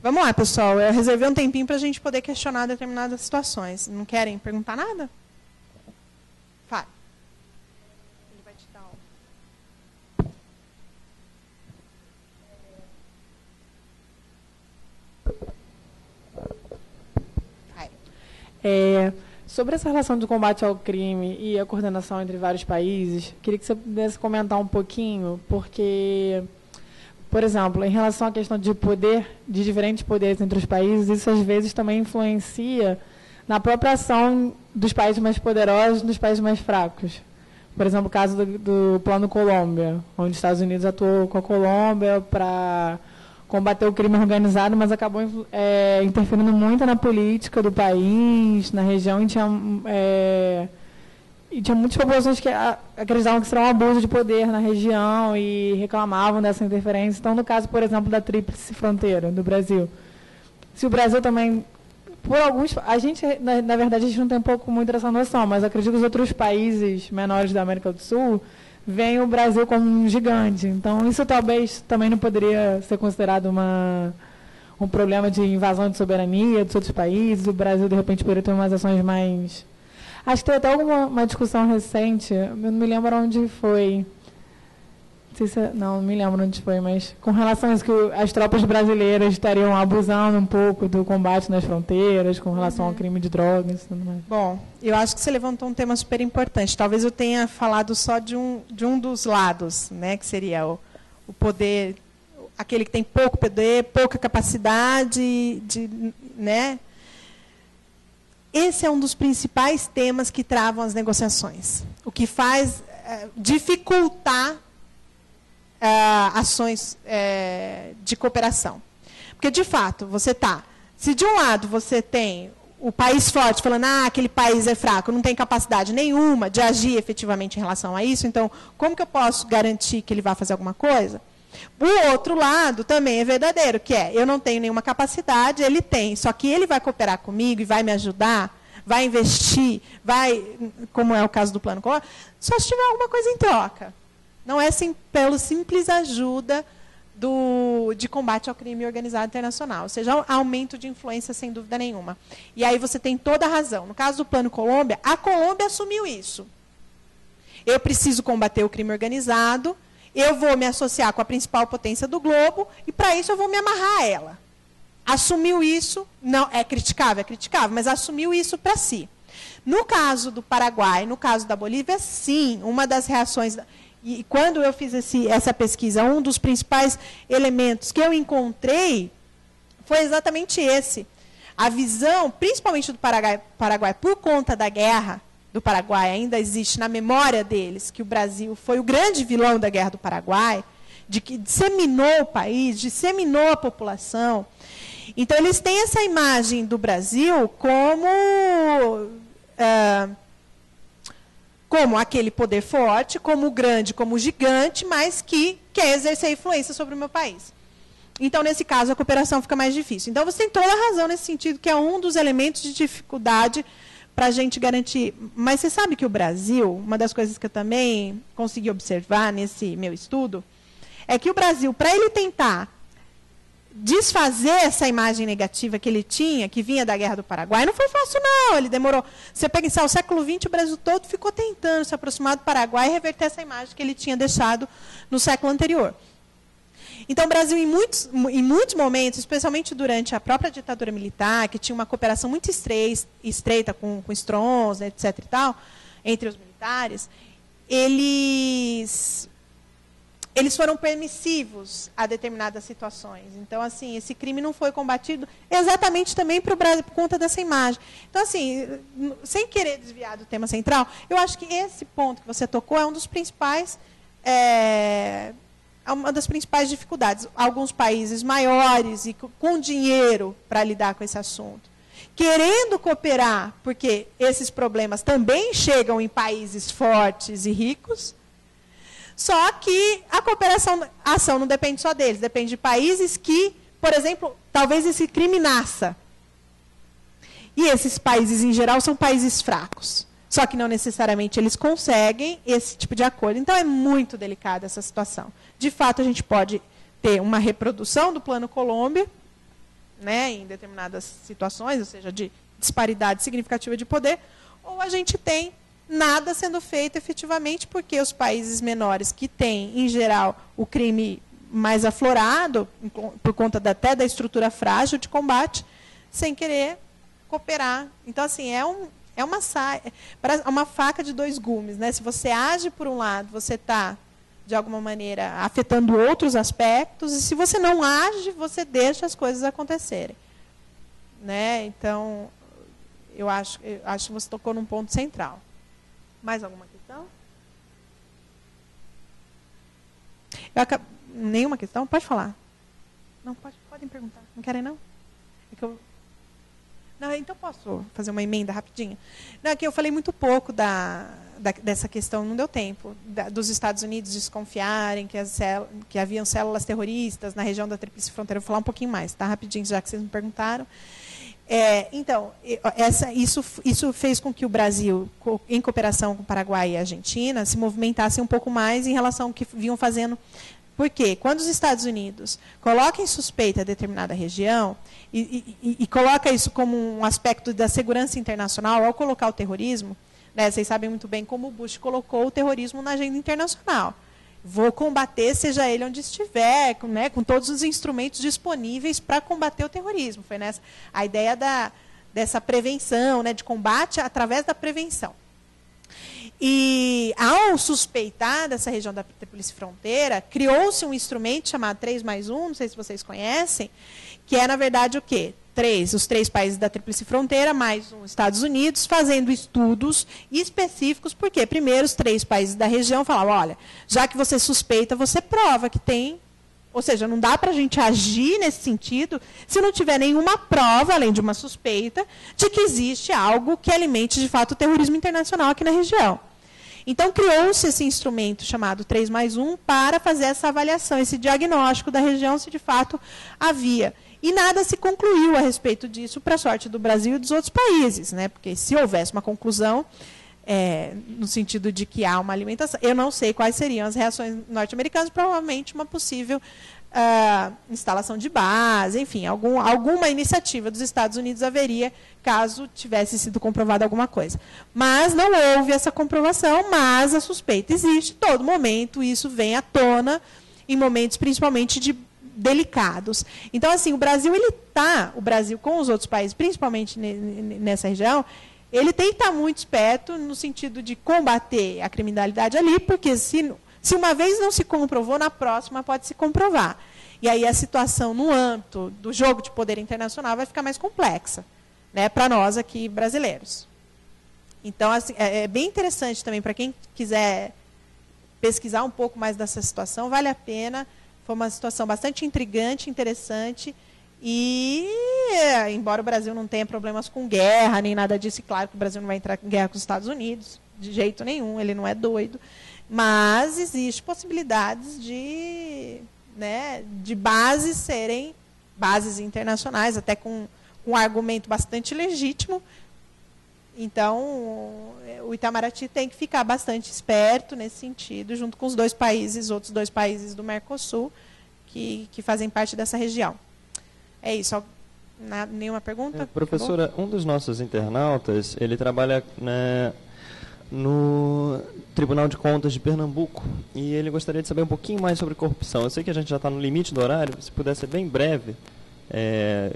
Vamos lá, pessoal. Eu reservei um tempinho para a gente poder questionar determinadas situações. Não querem perguntar nada? Fale. Ele vai te dar Sobre essa relação do combate ao crime e a coordenação entre vários países, queria que você pudesse comentar um pouquinho, porque, por exemplo, em relação à questão de poder, de diferentes poderes entre os países, isso às vezes também influencia na própria ação dos países mais poderosos nos países mais fracos. Por exemplo, o caso do Plano Colômbia, onde os Estados Unidos atuou com a Colômbia para combater o crime organizado, mas acabou interferindo muito na política do país, na região, e tinha muitas populações que acreditavam que isso era um abuso de poder na região e reclamavam dessa interferência. Então, no caso, por exemplo, da Tríplice Fronteira do Brasil, se o Brasil também, por alguns, a gente, na verdade, a gente não tem muito essa noção, mas acredito que os outros países menores da América do Sul veem o Brasil como um gigante. Então, isso talvez também não poderia ser considerado um problema de invasão de soberania dos outros países. O Brasil, de repente, poderia ter umas ações mais... Acho que teve até uma discussão recente, eu não me lembro onde foi. Não me lembro onde foi, mas com relação a isso, que as tropas brasileiras estariam abusando um pouco do combate nas fronteiras, com relação ao crime de drogas e tudo mais. Bom, eu acho que você levantou um tema super importante. Talvez eu tenha falado só de um dos lados, né, que seria o poder, aquele que tem pouco poder, pouca capacidade, né? Esse é um dos principais temas que travam as negociações. O que faz dificultar ações de cooperação. Porque, de fato, se de um lado você tem o país forte falando aquele país é fraco, não tem capacidade nenhuma de agir efetivamente em relação a isso, então, como que eu posso garantir que ele vai fazer alguma coisa? O outro lado também é verdadeiro, que eu não tenho nenhuma capacidade, ele tem, só que ele vai cooperar comigo e vai me ajudar, vai investir, como é o caso do Plano Colômbia, só se tiver alguma coisa em troca. Não é pela simples ajuda de combate ao crime organizado internacional. Ou seja, aumento de influência, sem dúvida nenhuma. E aí você tem toda a razão. No caso do Plano Colômbia, a Colômbia assumiu isso. Eu preciso combater o crime organizado, eu vou me associar com a principal potência do globo, e para isso eu vou me amarrar a ela. Assumiu isso, não é criticável, mas assumiu isso para si. No caso do Paraguai, no caso da Bolívia, sim, uma das reações... E quando eu fiz essa pesquisa, um dos principais elementos que eu encontrei foi exatamente esse. A visão, principalmente do Paraguai, por conta da guerra do Paraguai, ainda existe na memória deles que o Brasil foi o grande vilão da guerra do Paraguai, de que disseminou o país, disseminou a população. Então, eles têm essa imagem do Brasil como aquele poder forte, como grande, como gigante, mas que quer exercer influência sobre o meu país. Então, nesse caso, a cooperação fica mais difícil. Então, você tem toda a razão nesse sentido, que é um dos elementos de dificuldade para a gente garantir. Mas você sabe que o Brasil, uma das coisas que eu também consegui observar nesse meu estudo, é que o Brasil, para ele tentar desfazer essa imagem negativa que ele tinha, que vinha da Guerra do Paraguai, não foi fácil, não. Ele demorou. Você pega o século XX, o Brasil todo ficou tentando se aproximar do Paraguai e reverter essa imagem que ele tinha deixado no século anterior. Então, o Brasil, em muitos momentos, especialmente durante a própria ditadura militar, que tinha uma cooperação muito estreita com Stronze, etc. e tal, entre os militares, eles foram permissivos a determinadas situações. Então, assim, esse crime não foi combatido exatamente também por conta dessa imagem. Então, assim, sem querer desviar do tema central, eu acho que esse ponto que você tocou é um dos principais, uma das principais dificuldades. Alguns países maiores e com dinheiro para lidar com esse assunto, querendo cooperar, porque esses problemas também chegam em países fortes e ricos. Só que a ação não depende só deles, depende de países que, por exemplo, talvez esse crime nasça. E esses países, em geral, são países fracos. Só que não necessariamente eles conseguem esse tipo de acordo. Então, é muito delicada essa situação. De fato, a gente pode ter uma reprodução do Plano Colômbia, né, em determinadas situações, ou seja, de disparidade significativa de poder, ou a gente tem nada sendo feito efetivamente, porque os países menores que têm, em geral, o crime mais aflorado, por conta até da estrutura frágil de combate, sem querer cooperar. Então, assim, é uma faca de dois gumes, né? Se você age por um lado, você está, de alguma maneira, afetando outros aspectos, e se você não age, você deixa as coisas acontecerem. Né? Então, eu acho que você tocou num ponto central. Mais alguma questão? Nenhuma questão? Pode falar. Não, podem perguntar. Não querem, não? É que eu... Não, então posso fazer uma emenda rapidinho? Não, é que eu falei muito pouco dessa questão, não deu tempo, dos Estados Unidos desconfiarem que haviam células terroristas na região da Tríplice Fronteira. Eu vou falar um pouquinho mais, tá? Rapidinho, já que vocês me perguntaram. Então, isso fez com que o Brasil, em cooperação com o Paraguai e a Argentina, se movimentasse um pouco mais em relação ao que vinham fazendo. Porque quando os Estados Unidos colocam em suspeita determinada região e coloca isso como um aspecto da segurança internacional, ao colocar o terrorismo, né, vocês sabem muito bem como o Bush colocou o terrorismo na agenda internacional. Vou combater, seja ele onde estiver, né, com todos os instrumentos disponíveis para combater o terrorismo. Foi nessa a ideia dessa prevenção, né, de combate através da prevenção. E, ao suspeitar dessa região da Tríplice Fronteira, criou-se um instrumento chamado 3+1, não sei se vocês conhecem, que é, na verdade, o quê? Os 3 países da Tríplice Fronteira, mais os Estados Unidos, fazendo estudos específicos, porque, primeiro, os 3 países da região falavam, olha, já que você suspeita, você prova que tem... Ou seja, não dá para a gente agir nesse sentido se não tiver nenhuma prova, além de uma suspeita, de que existe algo que alimente, de fato, o terrorismo internacional aqui na região. Então, criou-se esse instrumento chamado 3+1 para fazer essa avaliação, esse diagnóstico da região, se de fato havia. E nada se concluiu a respeito disso, para a sorte do Brasil e dos outros países, né? Porque se houvesse uma conclusão, no sentido de que há uma alimentação, eu não sei quais seriam as reações norte-americanas, provavelmente uma possível instalação de base, enfim, alguma iniciativa dos Estados Unidos haveria, caso tivesse sido comprovada alguma coisa. Mas não houve essa comprovação, mas a suspeita existe, todo momento isso vem à tona, em momentos principalmente delicados. Então, assim, o Brasil com os outros países, principalmente nessa região, ele tem que estar muito esperto no sentido de combater a criminalidade ali, porque se uma vez não se comprovou, na próxima pode se comprovar. E aí a situação no âmbito do jogo de poder internacional vai ficar mais complexa, né, para nós aqui brasileiros. Então, assim, é bem interessante também, para quem quiser pesquisar um pouco mais dessa situação, vale a pena. Foi uma situação bastante intrigante, interessante. E, embora o Brasil não tenha problemas com guerra, nem nada disso, e claro que o Brasil não vai entrar em guerra com os Estados Unidos, de jeito nenhum, ele não é doido. Mas existem possibilidades de bases serem bases internacionais, até com um argumento bastante legítimo. Então, o Itamaraty tem que ficar bastante esperto nesse sentido, junto com os outros 2 países do Mercosul, que fazem parte dessa região. É isso. Nenhuma pergunta? Professora, acabou? Um dos nossos internautas, ele trabalha no Tribunal de Contas de Pernambuco, e ele gostaria de saber um pouquinho mais sobre corrupção. Eu sei que a gente já está no limite do horário, se puder ser bem breve,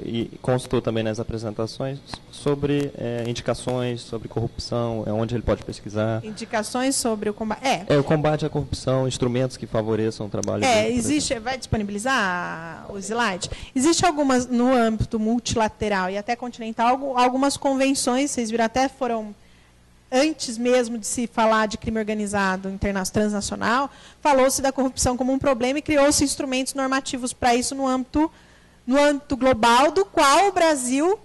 e constou também nas apresentações, sobre indicações sobre corrupção, onde ele pode pesquisar. Indicações sobre o combate... o combate à corrupção, instrumentos que favoreçam o trabalho. Existe, vai disponibilizar o slide? Existe algumas, no âmbito multilateral e até continental, algumas convenções, vocês viram, até foram... Antes mesmo de se falar de crime organizado transnacional, falou-se da corrupção como um problema e criou-se instrumentos normativos para isso no âmbito global, do qual o Brasil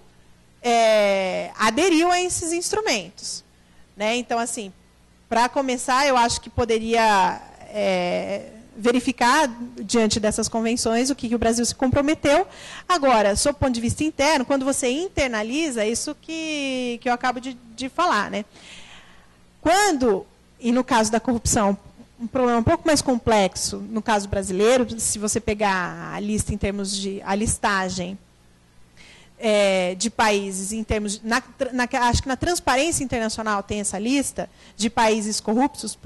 aderiu a esses instrumentos. Né? Então, assim, para começar, eu acho que poderia verificar, diante dessas convenções, o que o Brasil se comprometeu. Agora, sob o ponto de vista interno, quando você internaliza, isso que eu acabo de falar. Né? E no caso da corrupção, um problema um pouco mais complexo, no caso brasileiro, se você pegar a lista em termos de a listagem de países, em termos acho que na Transparência Internacional tem essa lista de países corruptos,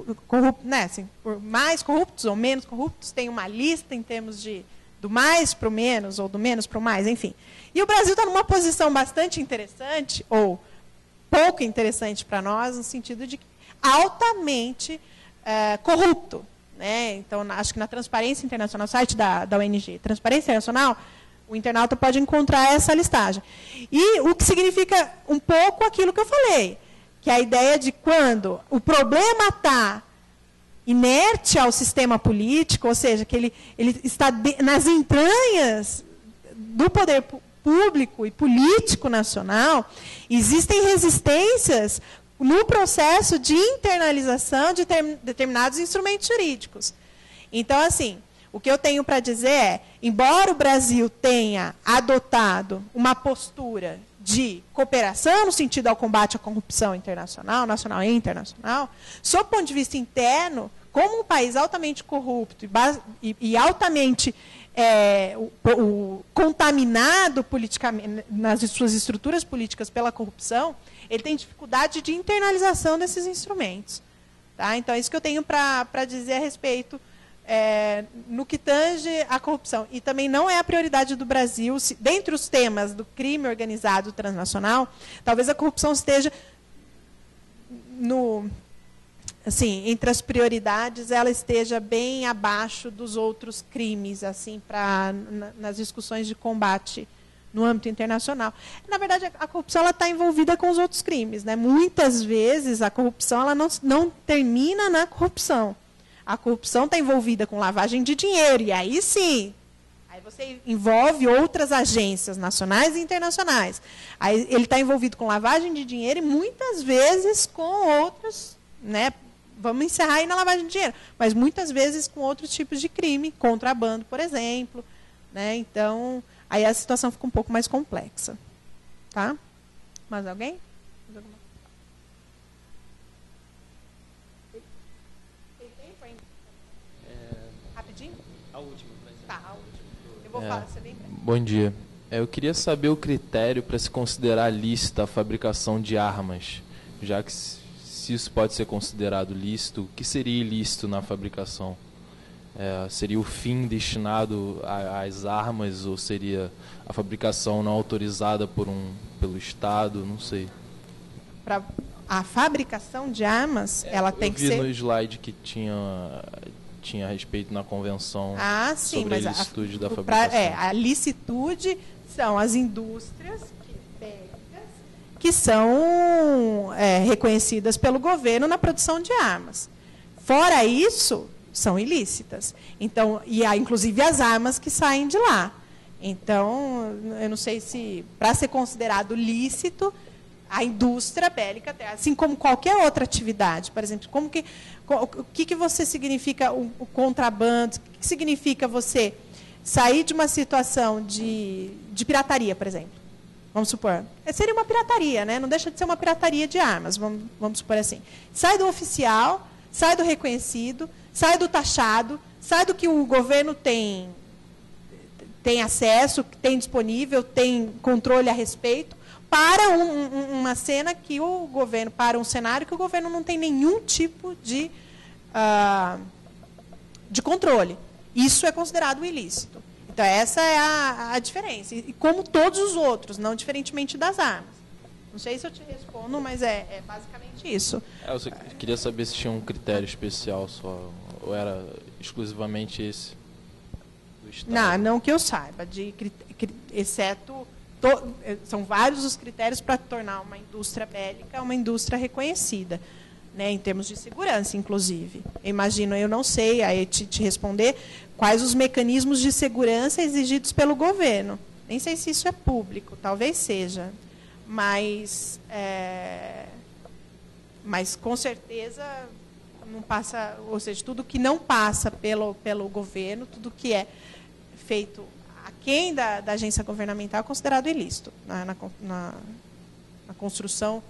né, assim, por mais corruptos ou menos corruptos, tem uma lista em termos de do mais para o menos, ou do menos para o mais, enfim. E o Brasil está numa posição bastante interessante, ou pouco interessante para nós, no sentido de altamente corrupto. Né? Então, acho que na Transparência Internacional, site da ONG, Transparência Internacional, o internauta pode encontrar essa listagem. E o que significa um pouco aquilo que eu falei, que é a ideia de quando o problema está inerte ao sistema político, ou seja, que ele está nas entranhas do poder público e político nacional, existem resistências no processo de internalização de determinados instrumentos jurídicos. Então, assim, o que eu tenho para dizer é, embora o Brasil tenha adotado uma postura de cooperação no sentido ao combate à corrupção internacional, nacional e internacional, sob o ponto de vista interno, como um país altamente corrupto e altamente contaminado politicamente nas suas estruturas políticas pela corrupção, ele tem dificuldade de internalização desses instrumentos. Tá? Então, é isso que eu tenho para dizer a respeito no que tange à corrupção. E também não é a prioridade do Brasil, dentre os temas do crime organizado transnacional, talvez a corrupção esteja assim, entre as prioridades, ela esteja bem abaixo dos outros crimes, assim, nas discussões de combate no âmbito internacional. Na verdade, a corrupção está envolvida com os outros crimes. Né? Muitas vezes, a corrupção ela não termina na corrupção. A corrupção está envolvida com lavagem de dinheiro, e aí sim, aí você envolve outras agências nacionais e internacionais. Aí ele está envolvido com lavagem de dinheiro e muitas vezes com outros, né, vamos encerrar aí na lavagem de dinheiro, mas muitas vezes com outros tipos de crime, contrabando, por exemplo. Né? Então, aí a situação fica um pouco mais complexa. Tá? Mais alguém? Rapidinho? A última. Tá, a última. Eu vou falar, você vem. Bom dia. Eu queria saber o critério para se considerar lícita a fabricação de armas, já que se isso pode ser considerado lícito, o que seria ilícito na fabricação? Seria o fim destinado às armas ou seria a fabricação não autorizada pelo Estado? Não sei. A fabricação de armas, ela tem que ser... Eu vi no slide que tinha a respeito na convenção sobre a licitude da fabricação. A licitude são as indústrias que são reconhecidas pelo governo na produção de armas. Fora isso, são ilícitas. Então, e há inclusive as armas que saem de lá. Então, eu não sei se, para ser considerado lícito, a indústria bélica, assim como qualquer outra atividade, por exemplo, o que você significa o contrabando, o que significa você sair de uma situação de pirataria, por exemplo. Vamos supor. Seria uma pirataria, né? Não deixa de ser uma pirataria de armas, vamos supor assim. Sai do oficial, sai do reconhecido, sai do taxado, sai do que o governo tem acesso, tem disponível, tem controle a respeito, para uma cena que o governo, para um cenário que o governo não tem nenhum tipo de controle. Isso é considerado ilícito. Então, essa é a diferença. E como todos os outros, não diferentemente das armas. Não sei se eu te respondo, mas é basicamente isso. Eu queria saber se tinha um critério especial só, ou era exclusivamente esse do Estado. Não que eu saiba, exceto... são vários os critérios para tornar uma indústria bélica uma indústria reconhecida, né, em termos de segurança, inclusive. Eu não sei aí te responder quais os mecanismos de segurança exigidos pelo governo. Nem sei se isso é público, talvez seja. Mas com certeza não passa, ou seja, tudo que não passa pelo governo, tudo que é feito aquém da agência governamental é considerado ilícito na construção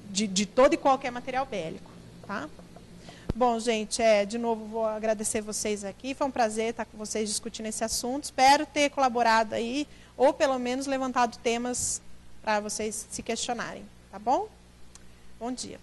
de todo e qualquer material bélico. Tá? Bom, gente, de novo vou agradecer vocês aqui. Foi um prazer estar com vocês discutindo esse assunto. Espero ter colaborado aí, ou pelo menos levantado temas para vocês se questionarem. Tá bom? Bom dia.